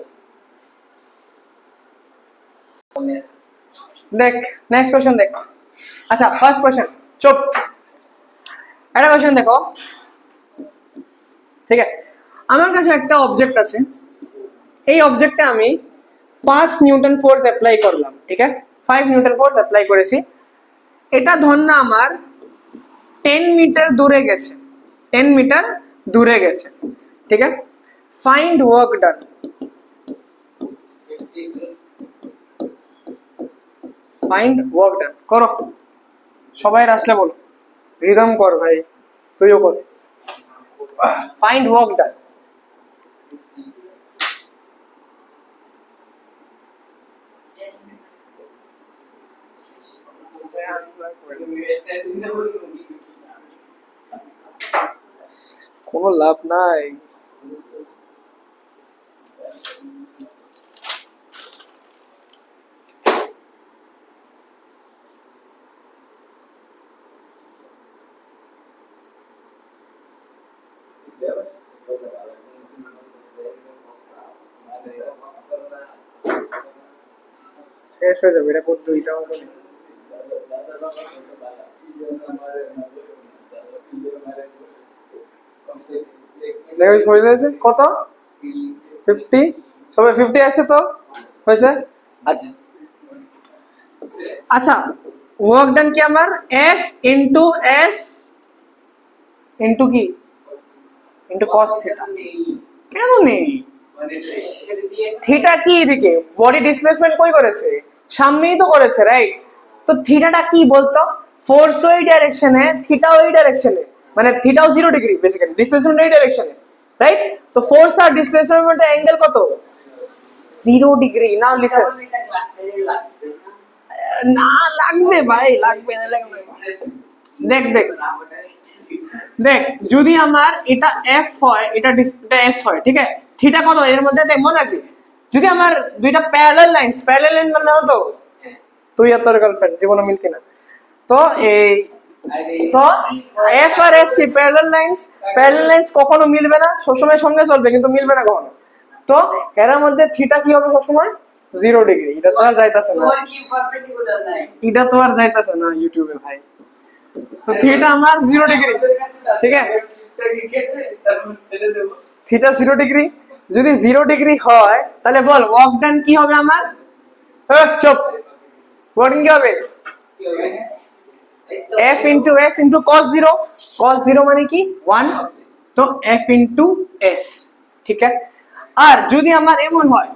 দেখ নেক্সট কোশ্চেন দেখ। আচ্ছা ফার্স্ট কোশ্চেন, চুপ, একটা কোশ্চেন দেখো, ঠিক আছে? আমার কাছে একটা অবজেক্ট আছে, এই অবজেক্টে আমি 5 নিউটন ফোর্স অ্যাপ্লাই করলাম, ঠিক আছে? 5 নিউটন ফোর্স অ্যাপ্লাই করেছি। এটা ধর না আমার 10 মিটার দূরে গেছে, 10 মিটার দূরে গেছে, ঠিক আছে? Find work done. Find work done করো, সবাই আসলে বলো, রিদম কর ভাই, তুইও কর। Find work done. কোনো লাভ নাই। শেষ হয়ে যাবে, এটা পর দুইটা হবে। হয়েছে কত? 50, সবাই 50 আছে তো, হয়েছে। আচ্ছা আচ্ছা, ওয়ার্ক ডান কি আমার? F ইন্টু S ইন্টু কি? Into cos theta. কেন নেই? থিটা কি এদিকে? বডি ডিসপ্লেসমেন্ট কই করেছে? সামনেই তো করেছে, রাইট? তো থিটাটা কি বলতো? ফোর্স ওই ডাইরেকশনে, থিটা ওই ডাইরেকশনে, মানে থিটাও 0 ডিগ্রি বেসিক্যালি, ডিসপ্লেসমেন্ট ওই ডাইরেকশনে, রাইট? তো ফোর্স আর ডিসপ্লেসমেন্টের মধ্যে অ্যাঙ্গেল কত? 0 ডিগ্রি। নাও লিসেন, না লাগবে ভাই, লাগবে না, লাগবে। দেখ দেখ দেখ, যদি আমার এটা F হয়, এটা S হয়, ঠিক আছে? থিটা কত এর মধ্যে দেখ, মনে রাখবি। যদি আমার দুইটা প্যারালাল লাইন মানে হতো, তুই আর তোর গার্লফ্রেন্ড জীবনে মিলতি না। তো এই তো F আর S কি প্যারালাল লাইন্স কখনো মিলবে না, সবসময় সঙ্গে চলবে কিন্তু মিলবে না কখনো। তো এর মধ্যে থিটা কি হবে সবসময়? 0 ডিগ্রি। এটা তো আর যাইতাছে না, এটা তো আর যাইতাছে না ইউটিউবে ভাই। তো থিটা আমার 0 ডিগ্রি, ঠিক আছে? Theta 0 degree. যদি 0 ডিগ্রি হয় তাহলে বল ওয়ার্ক ডান কি হবে আমার? চুপ, ওয়ার্ক কি হবে? F into S into cos 0, cos 0 মানে কি? 1, তো F ইন্টু S, ঠিক আছে? আর যদি আমার এমন হয়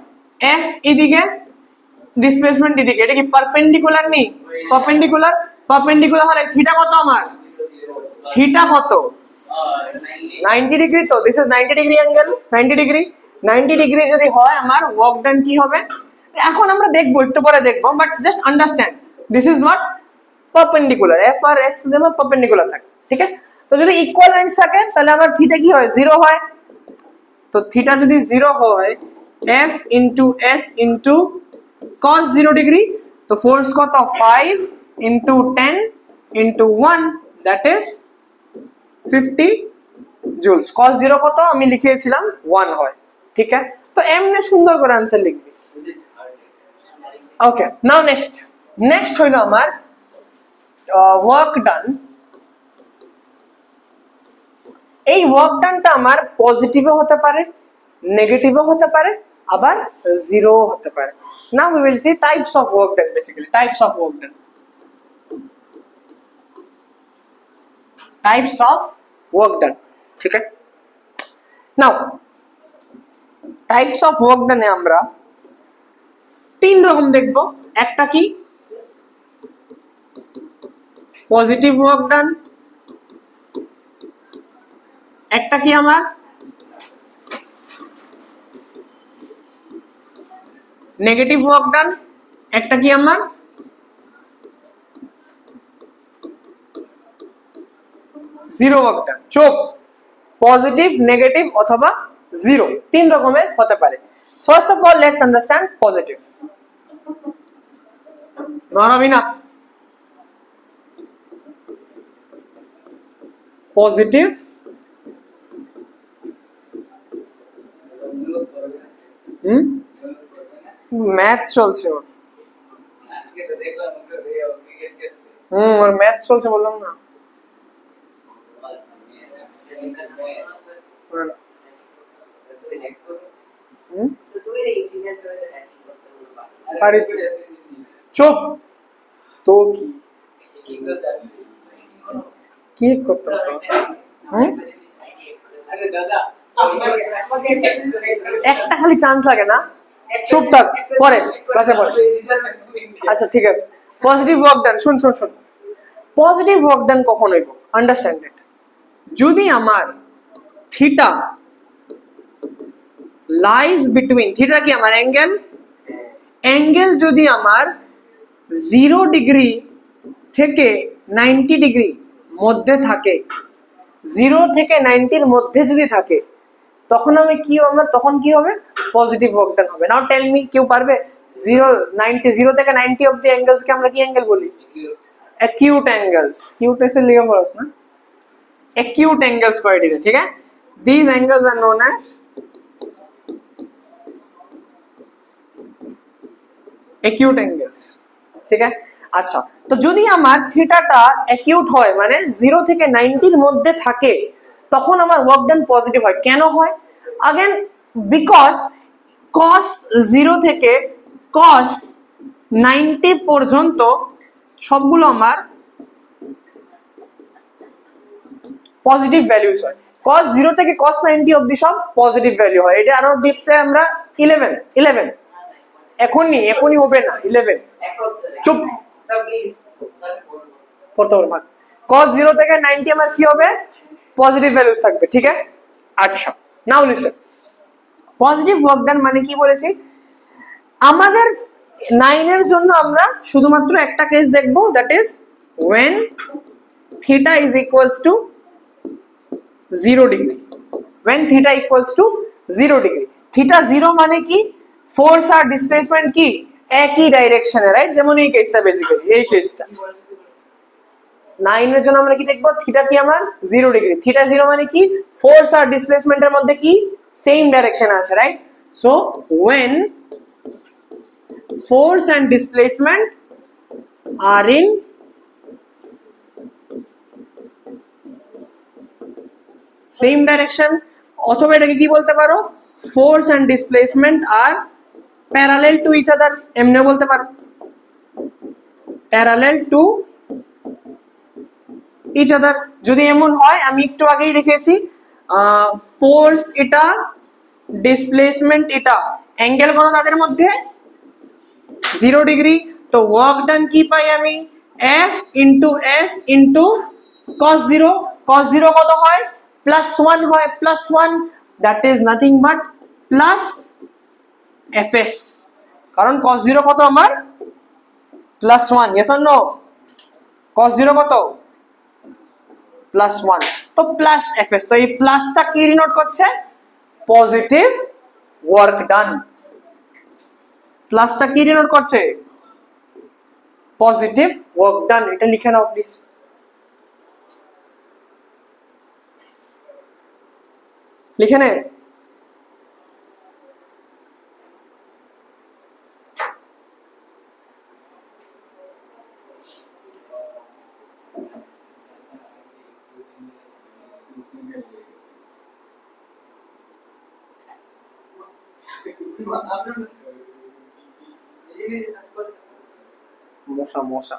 F এদিকে, ডিসপ্লেসমেন্ট এদিকে, এটা কি পারপেন্ডিকুলার নেই? পারপেন্ডিকুলার, পারপেন্ডিকুলার হলে থিটা কত আমার? থিটা কত? 90 ডিগ্রি। তো this is 90 degree angle, 90 degree. 90 degree যদি হয় আমার ওয়ার্ক ডান কি হবে? এখন আমরা দেখবো, একটু পরে দেখবো, but just understand this is not perpendicular. F আর S যদি আমার পারপেন্ডিকুলার থাকে, ঠিক আছে? তো যদি ইকুয়াল লাইনস থাকে তাহলে আমার থিটা কি হয়? 0 হয়। তো থিটা যদি 0 হয়, F into S into cos 0 degree, তো ফোর্স কত? 5 into 10 into 1, that is 50 joules. cos 0 কত আমি লিখিয়েছিলাম 1 হয়, ঠিক আছে? তো এমনি সুন্দর করে आंसर লিখবি। ওকে, নাও নেক্সট হইলো আমার ওয়ার্ক ডান। এই ওয়ার্ক ডানটা আমার পজিটিভও হতে পারে, নেগেটিভও হতে পারে, আবার 0 হতে পারে। Now we will see types of work done, basically types of work done. Types of work done, ঠিক আছে? নাও টাইপস অফ ওয়ার্ক ডানে আমরা 3 রকম দেখব। একটা কি? পজিটিভ ওয়ার্ক ডান। একটা কি আমার নেগেটিভ ওয়ার্ক ডান। একটা কি আমার জিরো ওয়ার্ক ডান। চোখ পজিটিভ, নেগেটিভ অথবা জিরো, তিন রকমের হতে পারে। First of all let's understand positive. নড়াবি না। পজিটিভ ম্যাথ চলছে ওর। ওর ম্যাথ চলছে বললাম না। চুপ তো কি করতে একটা খালি চান্স লাগে না, চুপ থাক, পরে ক্লাসে পড়ে। আচ্ছা ঠিক আছে, পজিটিভ ওয়ার্ক ডান। শুন শুন শুন, পজিটিভ ওয়ার্ক ডান কখন হইব, আন্ডারস্ট্যান্ড ইট। যদি আমার থিটা লাইজ বিটুইন, থিটা কি আমার অ্যাঙ্গেল, অ্যাঙ্গেল যদি আমার 0 ডিগ্রি থেকে 90 ডিগ্রি মধ্যে থাকে, 0 থেকে 90 মধ্যে যদি থাকে, তখন আমি কি হবে, তখন কি হবে, পজিটিভ ওয়ার্ক ডান হবে। নাও টেল মি, কেউ পারবে? 0 থেকে 90 অফ দি অ্যাঙ্গেলস কে আমরা কি অ্যাঙ্গেল বলি? Acute angles. কিউট এসে লিখে পড়াস না, অ্যাকিউট অ্যাঙ্গেলস করে দিলে, ঠিক আছে। This angles are known as acute angles, ঠিক আছে। আচ্ছা, তো যদি আমার থিটাটা অ্যাকিউট হয়, মানে 0 থেকে 90 মধ্যে থাকে, তখন আমার ওয়ার্ক ডান পজিটিভ হয়। কেন হয়? अगेन বিকজ cos 0 থেকে cos 90 পর্যন্ত সবগুলো আমার পজিটিভ ভ্যালুস হয়। cos 0 থেকে cos 90 অবধি সব পজিটিভ ভ্যালু হয়। এটা আরো ডিপটা আমরা 11 এখনই হবে না 11। চুপ স্যার প্লিজ পড়তে হবে। cos 0 থেকে 90 আমার কি হবে, পজিটিভ ভ্যালুস থাকবে, ঠিক আছে। আচ্ছা নাও লিসেন, পজিটিভ ওয়ার্ক ডান মানে কি বলেছি, আমাদের 9 এর জন্য আমরা শুধুমাত্র একটা কেস দেখব, that is when theta is equals to 0 degree. when theta equals to 0 degree, theta 0 মানে কি, ফোর্স আর ডিসপ্লেসমেন্ট কি একই ডাইরেকশনে, রাইট। যেমন এই কেসটা, বেসিক্যালি এই কেসটা 9 এর জন্য আমরা কি দেখব, থিটা কি আমার 0 ডিগ্রি। থিটা 0 মানে কি, ফোর্স আর ডিসপ্লেসমেন্টের মধ্যে কি সেম ডাইরেকশনে আছে, right. So when force and displacement are in same direction, অথবা এটাকে কি বলতে পারো, force and displacement are parallel to each other, এমনি বলতে পারো parallel to each other। যদি এমন হয়, আমি একটু আগেই দেখিয়েছি, ফোর্স এটা, ডিসপ্লেসমেন্ট এটা, অ্যাঙ্গেল কত তাদের মধ্যে, 0 ডিগ্রি। তো ওয়ার্ক ডান কি পাই আমি, F into S into cos 0। cos 0 কত হয়, +1 হয়, +1, that is nothing but plus Fs, কারণ cos 0 কত আমার +1, ইয়েস অর নো, cos 0 কত +1, তো প্লাস Fs। তো এই প্লাসটা কি ডিনোট করছে, পজিটিভ ওয়ার্ক ডান। প্লাসটা কি ডিনোট করছে, পজিটিভ ওয়ার্ক ডান। এটা লিখে নাও প্লিজ। লিখে নে। মশা মশা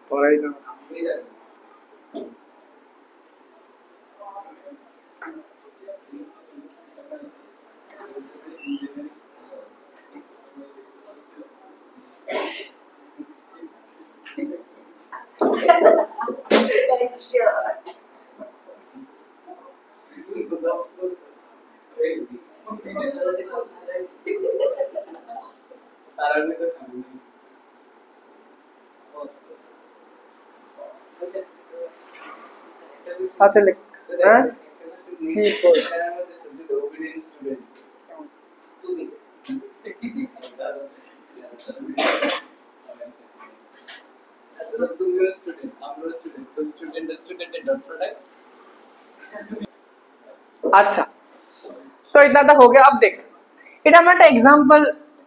পড়াই না। তার আগে তো সামনে হাতে লিখ হ্যাঁ কি কর अच्छा तो इतना तो हो गया अब देख এটা আমরা একটা एग्जांपल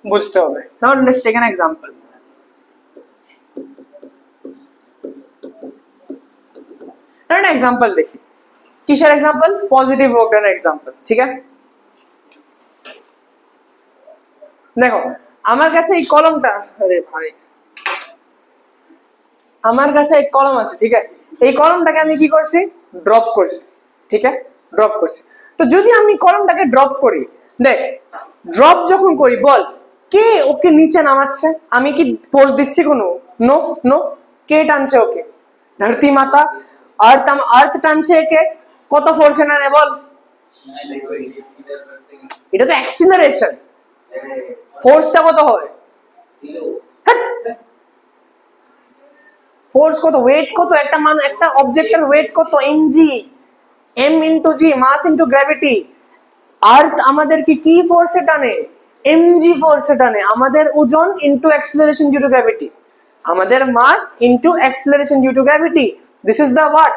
বুঝতে হবে now let's take an example একটা एग्जांपल দেখি কিসের example positive work done example ঠিক আছে দেখো আমার কাছে এই কলমটা আরে ভাই আমার কাছে এক কলম আছে ঠিক আছে এই কলমটাকে আমি কি করছি ড্রপ করছি ঠিক আছে ড্রপ করছি তো যদি আমি কলমটাকে ড্রপ করি দেখ ড্রপ যখন করি বল কে ওকে নিচে নামাচ্ছে আমি কি ফোর্স দিচ্ছি কোনো নো নো কে টানছে ওকে ধরती माता अर्थ টানছে একে কত ফোর্সে নানে বল এটা তো অ্যাক্সিলারেশন ফোর্সটা কত হবে ফোর্স কত ওয়েট কত একটা মান একটা অবজেক্টের ওয়েট কত mg m into g mass into gravity earth আমাদের কি ফোর্সে টানে mg ফোর্সে টানে আমাদের ওজন into acceleration due to gravity আমাদের mass into acceleration due to gravity this is the what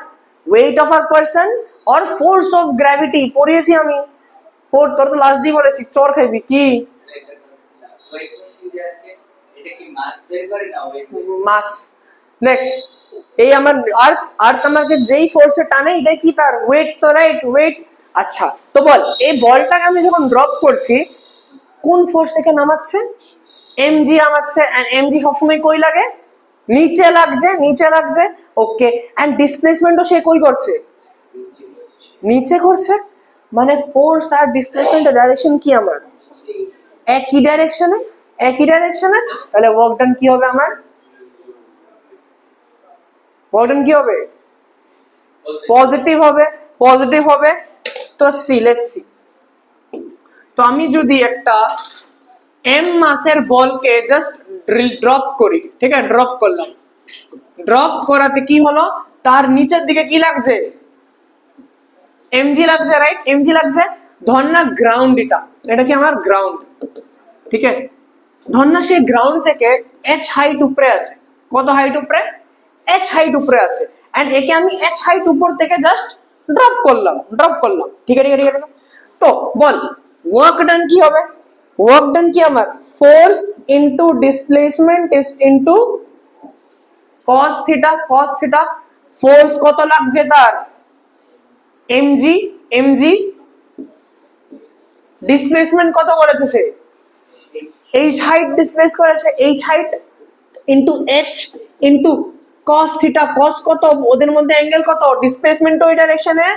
weight of a person or force of gravity পড়িয়েছি আমি ফোর তোর তো লাস্ট দিয়ে বলেছি চোর খাইবি কি ওয়েট মেশিন যে আছে এটা কি মাস বের করে না ওয়েট মাস দেখ এই আমার আর্থ আমাকে যেই ফোর্সে টানে এটাই কি তার ওয়েট তো রাইট ওয়েট আচ্ছা তো বল এই বলটাকে আমি যখন ড্রপ করছি কোন ফোর্স থেকে নামাচ্ছে mg নামাচ্ছে এন্ড mg সবসময় কই লাগে নিচে লাগছে ওকে এন্ড ডিসপ্লেসমেন্টও সে কই করছে নিচে করছে মানে ফোর্স আর ডিসপ্লেসমেন্টের ডাইরেকশন কি আমার একই ডাইরেকশনে তাহলে ওয়ার্ক ডান কি হবে আমার ওয়ার্ক ডান কি হবে পজিটিভ হবে তো সি লেটস সি তো আমি যদি একটা m মাসের বলকে জাস্ট ড্রপ করি ঠিক আছে ড্রপ করলাম ড্রপ করাতে কি হলো তার নিচের দিকে কি লাগছে mg লাগছে রাইট mg লাগছে ধর না গ্রাউন্ড এটা কি আমার গ্রাউন্ড ঠিক আছে ধর না সেই গ্রাউন্ড থেকে h হাইট উপরে আছে কত হাইট উপরে h হাইট উপরে আছে এন্ড একে আমি h হাইট উপর থেকে জাস্ট ড্রপ করলাম ঠিক আছে তো বল ওয়ার্ক ডান কি হবে ওয়ার্ক ডান কি আমার force into displacement is into cos theta force কত লাগছে তার mg ডিসপ্লেসমেন্ট কত করেছে সে h হাইট ডিসপ্লেস করেছে h height into h into cos theta cos কত ওদের মধ্যে অ্যাঙ্গেল কত ডিসপ্লেসমেন্ট ওই ডাইরেকশনে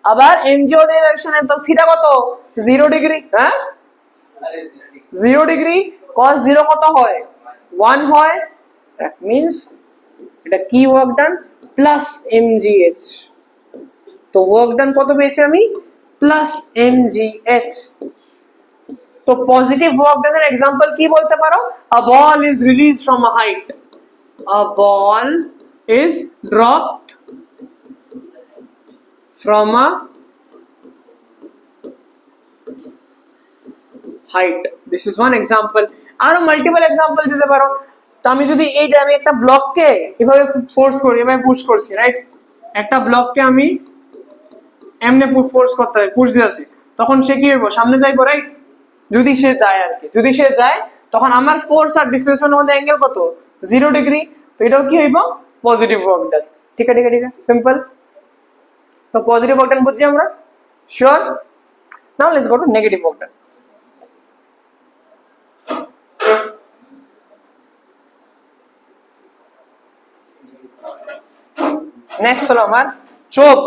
আবার mg ওই ডাইরেকশনে তো থিটা কত 0 ডিগ্রি হ্যাঁ 0 ডিগ্রি cos 0 কত হয় 1 হয় দ্যাট মিন্স এটা কি ওয়ার্ক ডান প্লাস mgh তো ওয়ার্ক ডান কত পেয়েছি আমি প্লাস mgh তো পজিটিভ ওয়ার্ক ডানের एग्जांपल কি বলতে পারো a ball is released from a height a ball is dropped from a height this is one example আরো মাল্টিপল एग्जांपल দিতে পারো তো আমি যদি এই যে আমি একটা ব্লককে এভাবে ফোর্স করি এভাবে পুশ করছি রাইট একটা ব্লককে আমি এমনে ফোর্স করতে হয় পুশ দিয়েছি তখন সে কি হবে সামনে যাইবো রাইট যদি সে যায় আর কি যদি সে যায় তখন আমার ফোর্স আর ডিসপ্লেসমেন্টের মধ্যে অ্যাঙ্গেল কত 0 ডিগ্রি তো এটাও কি হইব পজিটিভ ওয়ার্ক ডান ঠিক আছে সিম্পল তো পজিটিভ ওয়ার্ক ডান বুঝছি আমরা sure now let's go to negative work done next হলো আমার চোখ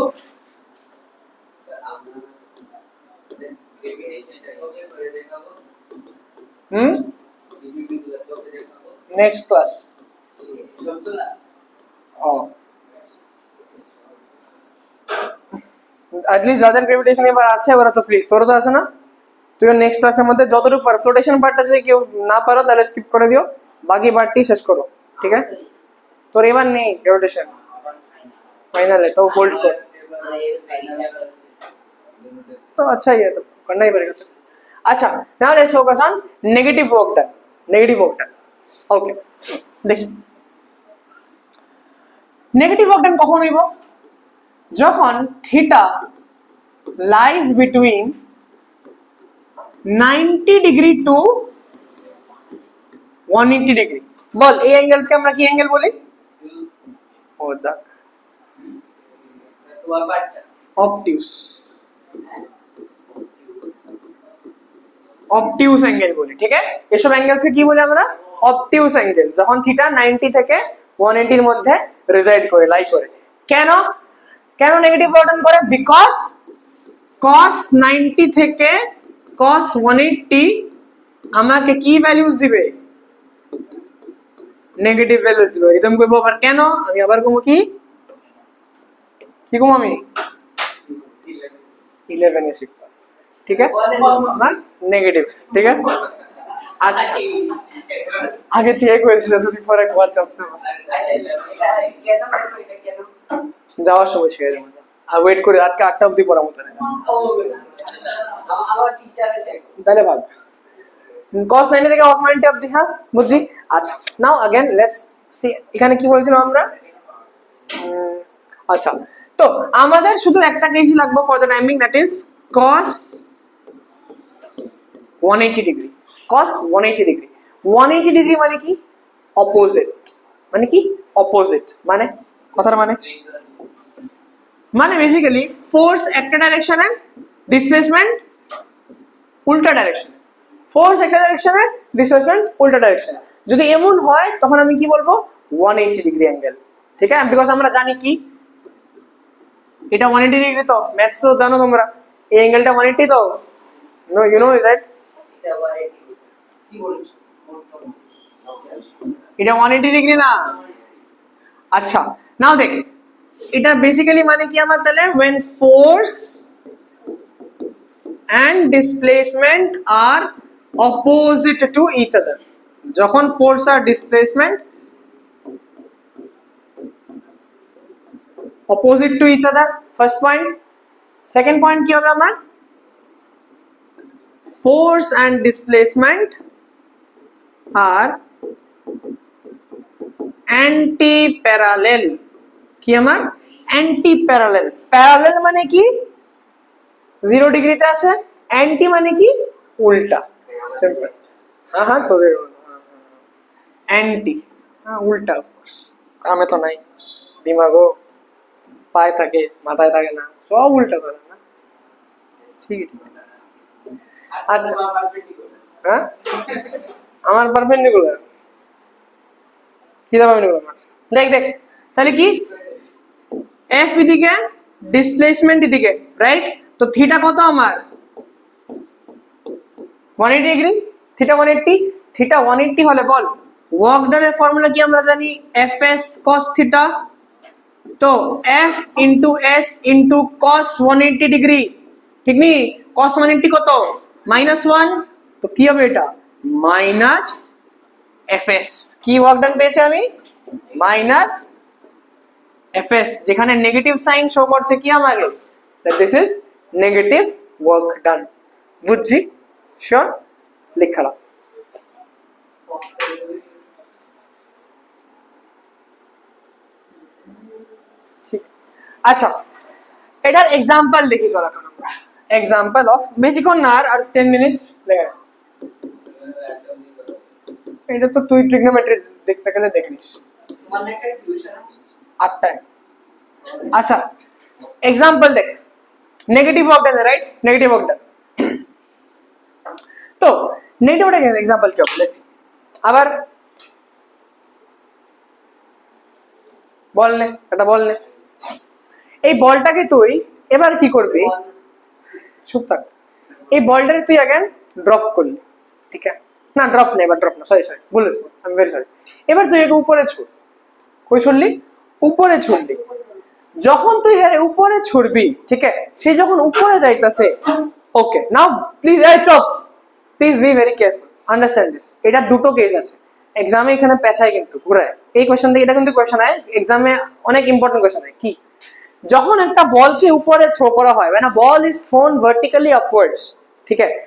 নেক্সট ক্লাস at least যাদের গ্রেভিটেশন এবার আছে ওরা তো প্লিজ তোর তো আছে না তুই নেক্সট ক্লাসের মধ্যে যতটুকু পারো, ফ্লোটেশন পার্টটা যদি কেউ না পারো তাহলে স্কিপ করে দিও, বাকি পার্টটি শেষ করো, ঠিক আছে? তোর এবার নেই রোটেশন, फाइनल है तो होल्ड कर तो अच्छा ही है, तो करना ही पड़ेगा। अच्छा now let's focus on negative work done. Negative work done, okay देखिए नेगेटिव वर्क डन কখন হইব? যখন theta lies between 90 degree to 180 degree. বল এই অ্যাঙ্গেলসকে আমরা কি অ্যাঙ্গেল বলি? ও যাক ऑब्ट्यूस, ऑब्ट्यूस অ্যাঙ্গেল বলি, ঠিক আছে? এসব অ্যাঙ্গেলসকে কি বলি আমরা? অবটিউস অ্যাঙ্গেল, যখন থিটা 90 থেকে 180 এর মধ্যে রেজাইড করে, লাই করে। কেন কেন নেগেটিভ ওয়ার্ডন করে? বিকজ cos 90 থেকে cos 180 আমাকে কি ভ্যালুস দিবে? নেগেটিভ ভ্যালুস দিবে। এরকম কইবো আবার কেন? আমি আবার কমু কি কম আমি 11 এ শিখবা, ঠিক আছে? মান নেগেটিভ, ঠিক আছে? আচ্ছা আগে থেকে কইছিল তুই পরে একবার চাপছ না, যাওয়ার সময় শিখে যাবো। আর ওয়েট করে রাত 8টা অবধি পড়া মতো না, আমার টিচার আছে তাহলে ভাগ cos 90 থেকে cos 90 অবধি। হ্যাঁ বুঝছি। আচ্ছা নাও अगेन লেটস সি এখানে কি বলেছিলাম আমরা। আচ্ছা তো আমাদের শুধু একটা কেসই লাগবে for the timing, that is cos 180 degree. cos 180 degree, 180 degree মানে কি? অপোজিট। মানে কি? অপোজিট মানে কথার মানে বেসিক্যালি ফোর্স একটা ডাইরেকশনে, ডিসপ্লেসমেন্ট উল্টা ডাইরেকশনে। ফোর্স একটা ডাইরেকশনে, ডিসপ্লেসমেন্ট উল্টা ডাইরেকশনে। যদি এমন হয় তখন আমি কি বলবো? 180 ডিগ্রি অ্যাঙ্গেল, ঠিক আছে? বিকজ আমরা জানি কি এটা 180 ডিগ্রি, তো ম্যাথস তো জানো তোমরা, এই অ্যাঙ্গেলটা 180 তো, নো ইউ নো রাইট? কি বলছো? এটা 180 ডিগ্রি না। আচ্ছা নাও দেখ এটা বেসিক্যালি মানে কি আমার তাহলে when force and displacement are opposite to each other, যখন force R displacement opposite to each other, first point. second point কি হবে আমার? force and displacement are anti parallel। কি আমার? Anti parallel. প্যারালাল মানে কি? 0 ডিগ্রিতে আছে, অ্যান্টি মানে কি? উল্টা। সিম্পল। হ্যাঁ তোদের অ্যান্টি, হ্যাঁ উল্টা। অফকোর্স আমি তো নাই, দিমাগও পায়ে থাকে মাথায় থাকে না, সব উল্টা করে না, ঠিক আছে? আচ্ছা হ্যাঁ আমার পারপেন্ডিকুলার কি দাম? দেখ দেখ তাহলে কি এফ এদিকে, ডিসপ্লেসমেন্ট এদিকে, রাইট? তো থিটা কত আমার? 180 ডিগ্রি। থিটা 180, থিটা 180 হলে বল ওয়ার্ক ডানের ফর্মুলা কি আমরা জানি? fs cos theta. তো f into s into cos 180 degree, ঠিক নি? cos 180 কত? -1, তো কি হবে এটা? Minus fs। কি ওয়ার্ক ডান পেয়েছি আমি? মাইনাস fs, যেখানে নেগেটিভ সাইন শো করছে কি আমাকে? that this is negative work done। বুঝছি? শিওর? লিখলাম। ঠিক আচ্ছা এটার এক্সাম্পল দেখি চল এখন আমরা। এক্সাম্পল অফ বেশিক্ষণ না আর 10 মিনিটস লেগে, এটা তো তুই ট্রিগনোমেট্রি দেখতে গেলে দেখিস তোমার একটা টিউশন আছে 8টায়। আচ্ছা एग्जांपल देख, नेगेटिव वर्क डन है, राइट? Negative work done. तो नेगेटिव वर्क डन एग्जांपल क्या होगा? Let's see. আবার বল নে, এটা বল নে। এই বলটাকে তুই এবার কি করবি? চুপ থাক। এই বলটাকে তুই अगेन ড্রপ করলি, ঠিক আছে? না ড্রপ না, এবার ড্রপ না, সরি বলেছি, আই এম ভেরি সরি। এবার তুই একে উপরে ছুড়। কই ছুড়লি? উপরে ছুড়লি। যখন তুই এর উপরে ছুড়বি, ঠিক আছে? সে যখন উপরে যাইতাছে ওকে নাও প্লিজ চপ, please be very careful, understand this. এটা দুটো কেস আছে এক্সামে, এখানে পেছায় কিন্তু ঘুরায় এই কোশ্চেন থেকে, এটা কিন্তু কোশ্চেন হয় এক্সামে, অনেক ইম্পর্টেন্ট কোশ্চেন হয়। কি, যখন একটা বলকে উপরে থ্রো করা হয়, when a ball is thrown vertically upwards, ঠিক আছে,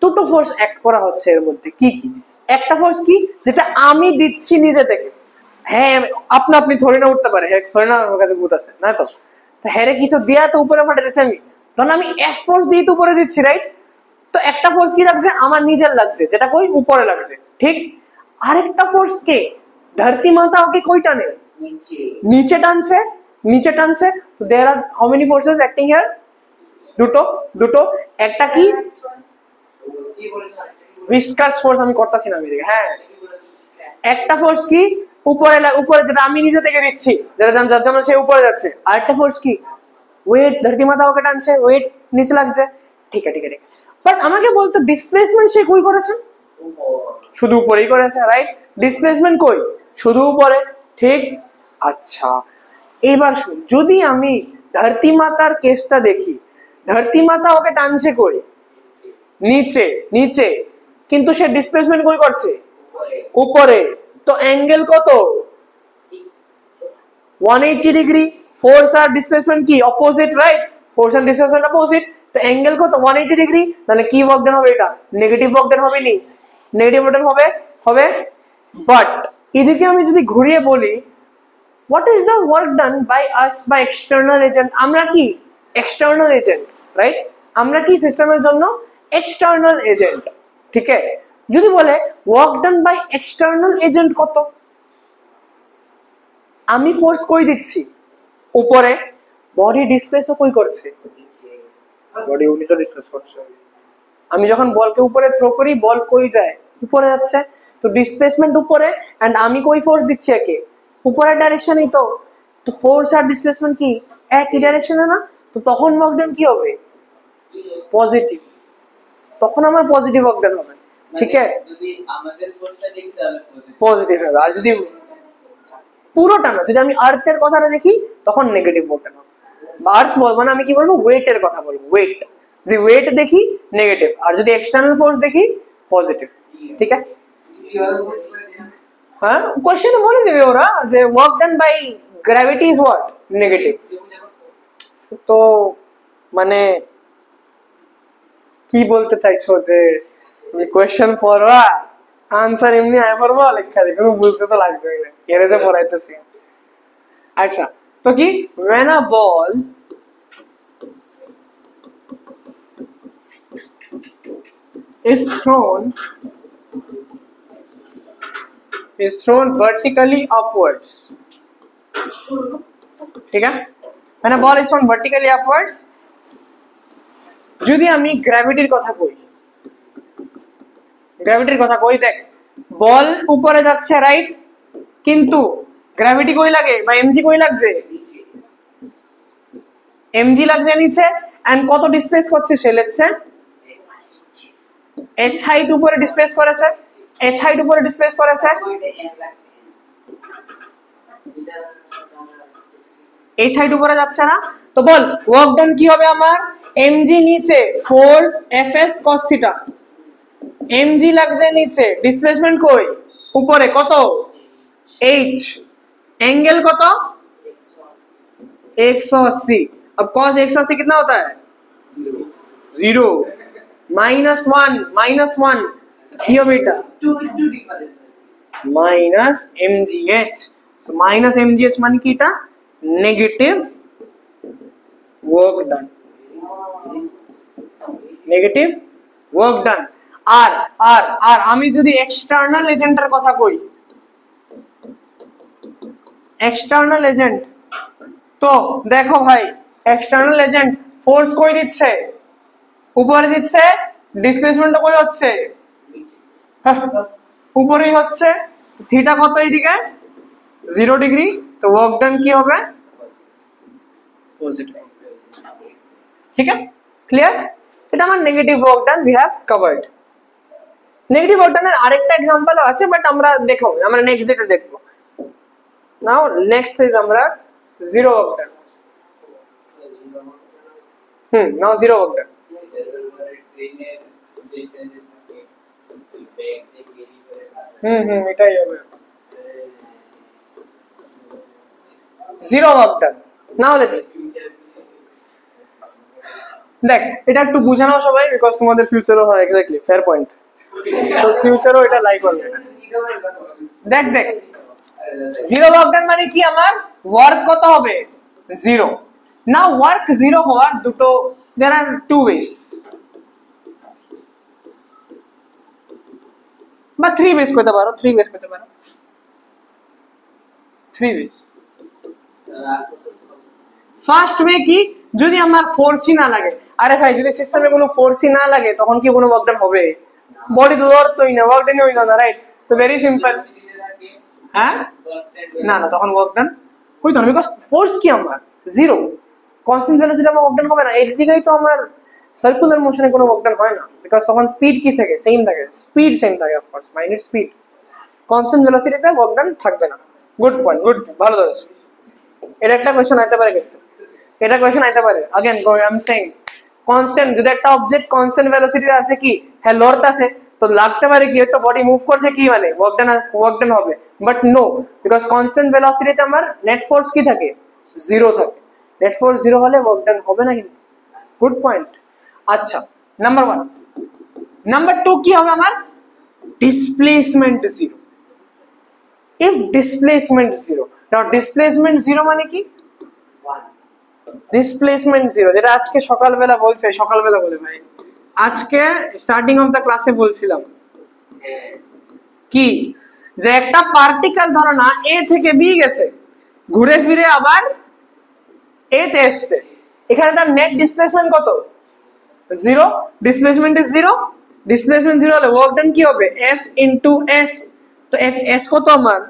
দুটো ফোর্স অ্যাক্ট করা হচ্ছে এর মধ্যে। কি কি? একটা ফোর্স কি, যেটা আমি দিচ্ছি নিজে থেকে, হ্যাঁ আপনা আপনি ধরে না উঠতে পারে, হ্যাঁ ধরে না, আমার কাছে ভূত আছে না তো, তো হ্যাঁ কিছু দিয়া তো উপরে ফাটে দিচ্ছি আমি, ধরুন আমি এফ ফোর্স দিয়ে তো উপরে দিচ্ছি, রাইট? তো একটা ফোর্স কি লাগছে, আমার নিজের লাগছে, যেটা কই উপরে লাগছে, ঠিক। আরেকটা ফোর্স কে, ধরতি মাতা ওকে কই টানে, নিচে টানছে, নিচে টানছে। There are how many forces acting here? দুটো, দুটো। একটা কি, ভিসকাস ফোর্স, আমি করতেছি না আমি, হ্যাঁ একটা ফোর্স কি উপরে, উপরে যেটা আমি নিজে থেকে দিচ্ছি, যেটা যার জন্য সে উপরে যাচ্ছে। আরেকটা ফোর্স কি, ওয়েট, ধরতি মাতা ওকে টানছে, ওয়েট নিচে লাগছে। ঠিক আছে, ঠিক আছে, বাট আমাকে বলতো ডিসপ্লেসমেন্ট সে কই করেছে? শুধু উপরেই করেছে, রাইট? ডিসপ্লেসমেন্ট কই, শুধু উপরে, ঠিক। আচ্ছা এবার শুন, যদি আমি ধরতি মাতার কেসটা দেখি, ধরতি মাতা ওকে টানছে কই, নিচে, নিচে, কিন্তু সে ডিসপ্লেসমেন্ট কই করছে, উপরে। তো অ্যাঙ্গেল কত, 180 ডিগ্রি। ফোর্স আর ডিসপ্লেসমেন্ট কি opposite, right? Force and displacement opposite, তো অ্যাঙ্গেল কত, 180 ডিগ্রি। তাহলে কি ওয়ার্ক ডান হবে, এটা নেগেটিভ ওয়ার্ক ডান হবে নি, নেগেটিভ ওয়ার্ক ডান হবে, হবে। বাট এদিকে আমি যদি ঘুরিয়ে বলি, what is the work done by us by external agent? আমরা কি এক্সটার্নাল এজেন্ট, রাইট? আমরা কি সিস্টেমের জন্য এক্সটার্নাল এজেন্ট, ঠিক আছে। যদি বলে work done by external agent কত, আমি ফোর্স কই দিচ্ছি, উপরে, বডি ডিসপ্লেসও কই করছে, বডি উনিটা ডিসপ্লেস করছে। আমি যখন বলকে উপরে থ্রো করি, বল কই যায়, উপরে যাচ্ছে। তো ডিসপ্লেসমেন্ট উপরে, এন্ড আমি কই ফোর্স দিচ্ছি, একে উপরের ডাইরেকশনই তো। তো ফোর্স আর ডিসপ্লেসমেন্ট কি একই ডাইরেকশনে না? তো তখন ওয়ার্ক ডান কি হবে, পজিটিভ। তখন আমার পজিটিভ ওয়ার্ক ডান হবে, ঠিক আছে। যদি আমাদের ফোর্সটা দেখি তাহলে পজিটিভ হবে, আর যদি পুরোটা না, যদি আমি আর্থের কথাটা দেখি তখন নেগেটিভ ওয়ার্ক ডান হবে। আর্থ মানে আমি কি বলবো, ওয়েটের কথা বলবো, ওয়েট। যদি ওয়েট দেখি নেগেটিভ, আর যদি এক্সটার্নাল ফোর্স দেখি পজিটিভ, ঠিক আছে। হ্যাঁ কোশ্চেনে বলে দেবে ওরা যে work done by gravity is what, negative. তো মানে কি বলতে চাইছো, যে তুমি কোশ্চেন পড়বা, আনসার এমনি আয় পড়বা, লেখা দেখে বুঝতে তো লাগবে না, এর যে পড়াইতেছি। আচ্ছা তো কি, when a ball is thrown vertically upwards, ঠিক আছে। when a ball is thrown vertically upwards, যদি আমি গ্র্যাভিটির কথা কই, গ্র্যাভিটির কথা কই, দেখ বল উপরে যাচ্ছে, রাইট? কিন্তু গ্র্যাভিটি কই লাগে, বা এমজি কই লাগছে, এমজি লাগছে নিচে। এন্ড কত ডিসপ্লেস করছে সে, লেখছে এইচ হাইট উপরে ডিসপ্লেস করেছে, এইচ হাইট উপরে ডিসপ্লেস করেছে, এইচ হাইট উপরে যাচ্ছে না। তো বল ওয়ার্ক ডান কি হবে আমার, এমজি নিচে, force FS cos theta, MG লাগছে নিচে, ডিসপ্লেসমেন্ট কই উপরে, কত, এইচ, एंगल কত, 180। अब cos 180 कितना होता है, 0, -1, -1 কি হবে এটা, minus mgh। So minus mgh মানে কি, এটা negative work done, negative work done. আর আর আর আমি যদি এক্সটার্নাল এজেন্টের কথা কই, এক্সটার্নাল এজেন্ট, তো দেখো ভাই এক্সটার্নাল এজেন্ট ফোর্স কই দিচ্ছে, উপরে দিচ্ছে, ডিসপ্লেসমেন্ট কই হচ্ছে, উপরেই হচ্ছে। থিটা কত এইদিকে, 0 ডিগ্রি। তো ওয়ার্ক ডান কি হবে, পজিটিভ, ঠিক আছে, ক্লিয়ার। এটা আমার negative work done, we have covered. Negative work ডানের আরেকটা एग्जांपल আছে, বাট আমরা দেখো, আমরা নেক্সট ডেটে দেখব। নাও নেক্সট ইজ আমরা জিরো ওয়ার্ক ডান। নাও জিরো ওয়ার্ক ডান। ট্রেনের স্টেশনে থাকে ব্যাগ যে ক্যারি করে এটাই হবে zero work done now let's দেখ এটা একটু বুঝানো সবাই বিকজ তোমাদের ফিউচারও হয় এক্স্যাক্টলি ফেয়ার পয়েন্ট তো ফিউচারও এটা লাইক করবে দেখ দেখ জিরো ওয়ার্ক ডান মানে কি আমার ওয়ার্ক কত হবে জিরো না ওয়ার্ক জিরো হওয়ার দুটো there are two ways বা থ্রি ওয়েজ করতে পারো থ্রি ওয়েজ ফার্স্ট ওয়ে কি যদি আমার ফোর্সই না লাগে আরে ভাই যদি সিস্টেমে কোনো ফোর্সই না লাগে তখন কি কোনো ওয়ার্ক ডান হবে বডি তো লড়তোই না ওয়ার্ক ডানই হইল না রাইট তো ভেরি সিম্পল হ্যাঁ না না তখন ওয়ার্ক ডান হইতো না বিকজ ফোর্স কি আমার জিরো কনস্ট্যান্ট ভেলোসিটি আমার ওয়ার্ক ডান হবে না এই দিকেই তো আমার সার্কুলার মোশনে কোনো ওয়ার্ক ডান হয় না বিকজ তখন স্পিড কি থাকে সেম থাকে স্পিড সেম থাকে of course minus speed constant ভেলোসিটিতে ওয়ার্ক ডান থাকবে না গুড পয়েন্ট গুড ভালো ধরেছো এটা একটা কোশ্চেন আইতে পারে কিন্তু এটা কোশ্চেন আইতে পারে again I am saying constant যদি একটা অবজেক্ট কনস্ট্যান্ট ভেলোসিটি আছে কি হ্যাঁ লড়তাছে তো লাগতে পারে কি হয়তো বডি মুভ করছে কি মানে ওয়ার্ক ডান হবে বাট নো বিকজ কনস্ট্যান্ট ভেলোসিটিতে আমার নেট ফোর্স কি থাকে জিরো থাকে নেট ফোর্স জিরো হলে ওয়ার্ক ডান হবে না কিন্তু গুড পয়েন্ট আচ্ছা নাম্বার 1 নাম্বার 2 কি হবে আমার displacement zero if displacement zero now displacement zero মানে কি displacement zero যেটা আজকে সকালবেলা বলে ভাই আজকে স্টার্টিং অফ দা ক্লাসে বলছিলাম কি যে একটা পার্টিকেল ধরো না a থেকে b গেছে ঘুরে ফিরে আবার a তে আসছে এখানে তার নেট ডিসপ্লেসমেন্ট কত zero displacement is zero displacement zero হলে ওয়ার্ক ডান কি হবে f into s তো f s কত আমার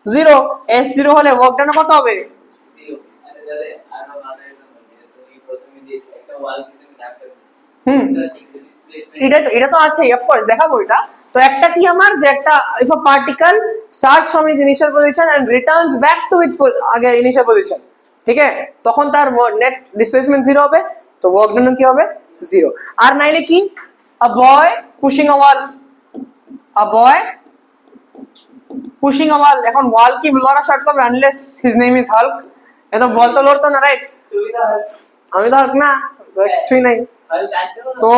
জিরো s জিরো হলে ওয়ার্ক ডান কত হবে জিরো তাহলে আরো ভালো এক্সাম্পল তুমি প্রথমে দিয়েছো একটা ওয়াল কি তুমি ধাক্কা এটা তো আছে অফ কোর্স দেখাবো এটা তো একটা কি আমার যে একটা if a particle starts from its initial position and returns back to its আগে initial position ঠিক আছে তখন তার নেট ডিসপ্লেসমেন্ট জিরো হবে তো ওয়ার্ক ডান কি হবে জিরো আর নাইলে কি a boy pushing a wall এখন ওয়াল কি লড়া স্টার্ট করবে unless his name is Hulk এত বল তো লড়তো না রাইট আমি তো হাল্ক না কিছুই নাই তো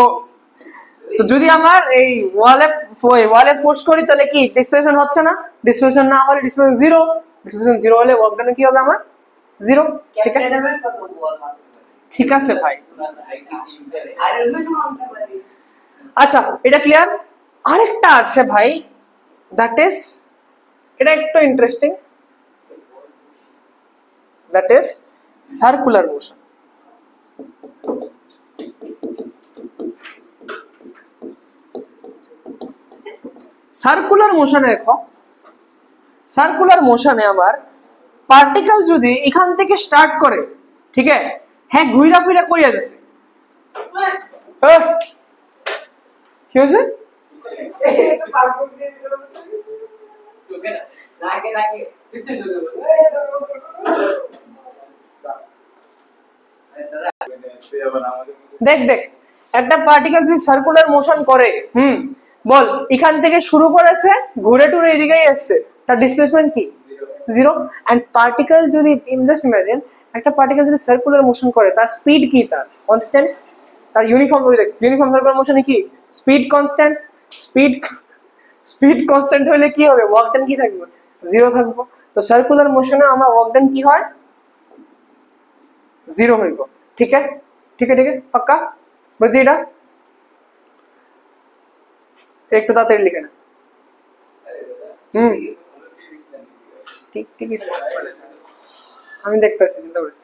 তো যদি আমার এই ওয়ালে পুশ করি তাহলে কি ডিসপ্লেসমেন্ট হচ্ছে না ডিসপ্লেসমেন্ট না হলে ডিসপ্লেসমেন্ট জিরো হলে ওয়ার্ক ডান কি হবে আমার জিরো ঠিক আছে ঠিক আছে ভাই আচ্ছা এটা ক্লিয়ার আরেকটা আছে ভাই দ্যাট ইজ এটা একটু interesting that is circular motion circular মোশনে দেখো সার্কুলার মোশনে আমার পার্টিকেল যদি এখান থেকে স্টার্ট করে ঠিক আছে হ্যাঁ ঘুরা ফিরা কইয়া যাচ্ছে কি হয়েছে দেখ দেখ একটা পার্টিকেল যদি সার্কুলার মোশন করে বল এখান থেকে শুরু করেছে ঘুরে টুরে এদিকেই আসছে তার ডিসপ্লেসমেন্ট কি জিরো এন্ড পার্টিকেল যদি জাস্ট ইমাজিন একটা পার্টিকেল যদি সার্কুলার মোশন করে তার স্পিড কি তার কনস্ট্যান্ট তার ইউনিফর্ম সার্কুলার মোশনে কি স্পিড কনস্ট্যান্ট হলে কি হবে ওয়ার্ক ডান কি থাকবে জিরো থাকবে তো সার্কুলার মোশনে আমার ওয়ার্ক ডান কি হয় জিরো হইব ঠিক আছে পাক্কা বুঝছি এটা একটু তাড়াতাড়ি লিখে না ঠিক আমি দেখতেছি চিন্তা করছি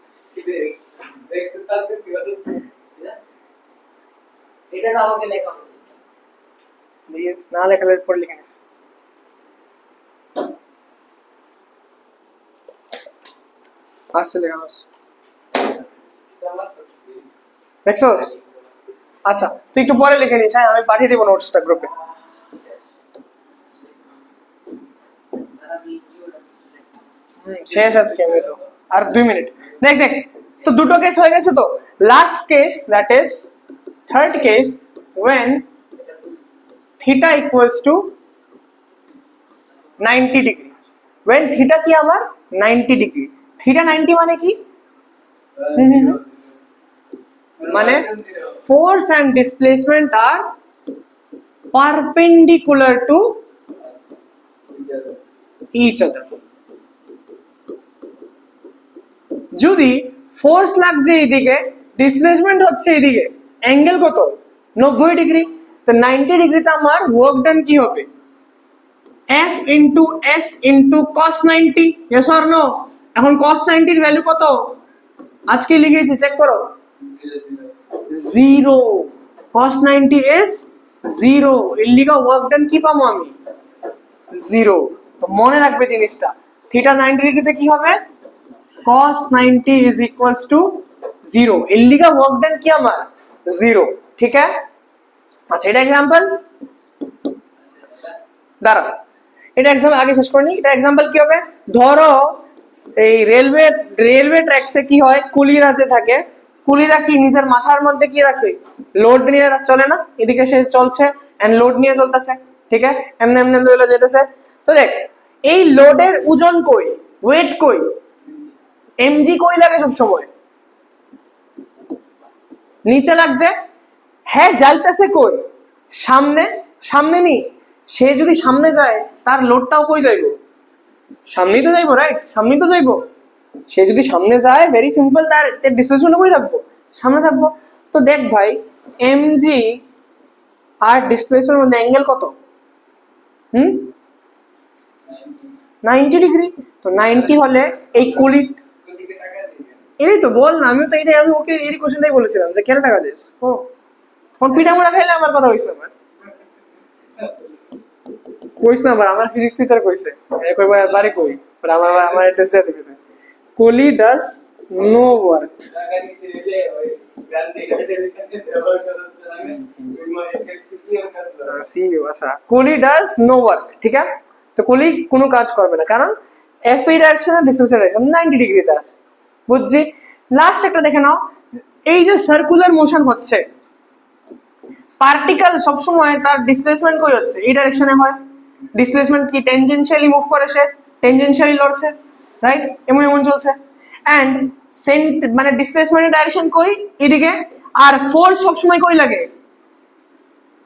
এটা তো আমাকে লেখা হবে না লেখালে পরে লিখে নিস আসছে লেখা আছে দেখছস আচ্ছা তুই একটু পরে লিখে নিস হ্যাঁ আমি পাঠিয়ে দেবো নোটসটা গ্রুপে শেষ আজকে আমি তো আর 2 মিনিট দেখ তো দুটো কেস হয়ে গেছে তো last case that is third case when theta equals to 90 degree. When theta কি আমার 90 ডিগ্রি, theta 90 মানে কি, মানে force and displacement are perpendicular to each other. যদি ফোর্স লাগছে এইদিকে, ডিসপ্লেসমেন্ট হচ্ছে এইদিকে, অ্যাঙ্গেল কত 90 ডিগ্রি, তো 90 ডিগ্রিতে আমার ওয়ার্ক ডান কি হবে, F into S into cos 90, yes or no? এখন cos 90 এর ভ্যালু কত আজকে লিখেছি, চেক করো, 0, cos 90 is 0, এর লিগা ওয়ার্ক ডান কি পাবো আমি 0। তো মনে রাখবে জিনিসটা, থিটা 90 ডিগ্রিতে কি হবে, cos 90 is equals to 0, এর লিগা ওয়ার্ক ডান কি আমার 0, ঠিক আছে। আচ্ছা এটা एग्जांपल, দাঁড়া এটা एग्जांपल আগে শেষ করে নি। এটা एग्जांपल কি হবে, ধরো এই রেলওয়ে ট্র্যাকসে কি হয়, কুলিরা যে থাকে, কুলিরা কি নিজের মাথার মধ্যে কি রাখে, লোড নিয়ে চলে না, এদিকে সে চলছে এন্ড লোড নিয়ে চলতেছে, ঠিক আছে, এমনি এমনি লইলে যেতেছে। তো দেখ এই লোডের ওজন কই, ওয়েট কই, এমজি কই লাগে সব সময়, নিচে লাগছে, হ্যাঁ জ্বালতেছে কই, সামনে, সামনে নি, সে যদি সামনে যায় তার লোডটাও কই যাইবো, সামনেই তো যাইবো, রাইট, সামনেই তো যাইবো, সে যদি সামনে যায় ভেরি সিম্পল, তার ডিসপ্লেসমেন্ট কই থাকবো, সামনে থাকবো। তো দেখ ভাই এমজি আর ডিসপ্লেসমেন্ট মধ্যে অ্যাঙ্গেল কত, 90 ডিগ্রি। তো 90 হলে এই কুলি, এই তো বল না, আমিও তো এইটাই, আমি ওকে এই কোশ্চেনটাই বলেছিলাম যে কেন টাকা দিস, ও ফোন পিঠা মোড়া খাইলে আমার কথা হইছে না, কইস না, আমার ফিজিক্স টিচার কইছে কইবার বারে কই, বাট আমার অ্যাড্রেস দিয়ে দিয়েছে, coolie does no work, coolie does no work, ঠিক আছে। তো কোলি কোনো কাজ করবে না, কারণ এফ এর ডাইরেকশন আর ডিসপ্লেসমেন্ট ডাইরেকশন 90 ডিগ্রিতে আছে, বুঝছি। লাস্ট একটা দেখে নাও, এই যে সার্কুলার মোশন হচ্ছে, পার্টিকেল সবসময় তার ডিসপ্লেসমেন্ট কই হচ্ছে, এই ডাইরেকশনে হয়, ডিসপ্লেসমেন্ট কি টেনজেনশিয়ালি মুভ করে, সে টেনজেনশিয়ালি লড়ছে, রাইট, এমন এমন চলছে, এন্ড মানে ডিসপ্লেসমেন্টের ডাইরেকশন কই এদিকে, আর ফোর্স সবসময় কই লাগে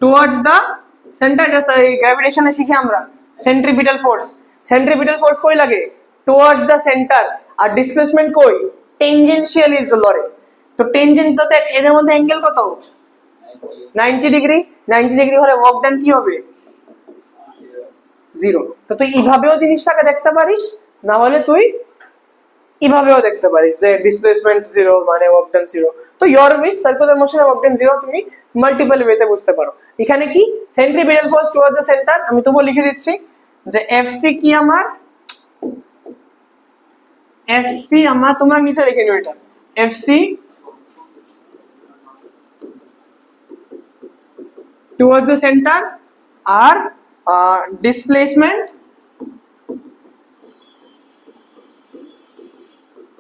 টুয়ার্ডস দা সেন্টার, গ্র্যাভিটেশনে শিখি আমরা সেন্ট্রিপিটাল ফোর্স, সেন্ট্রিপিটাল ফোর্স কই লাগে টুয়ার্ডস দা সেন্টার, আর ডিসপ্লেসমেন্ট কই টেনজেনশিয়ালি লড়ে। তো টেনজেন্ট তো দেখ এদের মধ্যে অ্যাঙ্গেল কত 90 ডিগ্রি, 90 ডিগ্রি হলে ওয়ার্ক ডান কি হবে 0। তো তুই এইভাবেও জিনিসটাকে দেখতে পারিস, না হলে তুই এইভাবেও দেখতে পারিস যে ডিসপ্লেসমেন্ট 0 মানে ওয়ার্ক ডান 0। তো ইওর উইশ সার্কুলার মোশনে ওয়ার্ক ডান 0 তুমি মাল্টিপল ওয়েতে বুঝতে পারো। এখানে কি centripetal force towards the centre, আমি তবুও লিখে দিচ্ছি যে এফসি কি আমার, এফসি আমার, তোমরা নিচে লিখে নিও এটা, FC towards the center are displacement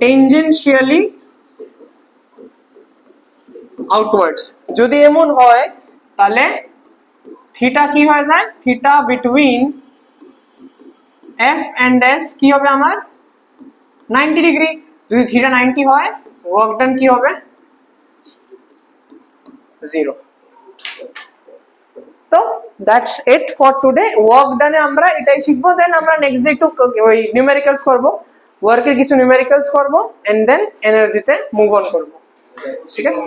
tangentially outwards। যদি এমন হয় তাহলে থিটা কি হয়ে যায়, theta between F and S কি হবে আমার 90 ডিগ্রি। যদি থিটা 90 হয় ওয়ার্ক ডান কি হবে 0। তো that's it for today. Work ডানে আমরা এটাই শিখবো, দেন আমরা নেক্সট ডে একটু ওই নিউমেরিক্যালস করব, ওয়ার্কের কিছু নিউমেরিক্যালস করব, এন্ড দেন এনার্জিতে মুভ অন করব, ঠিক আছে।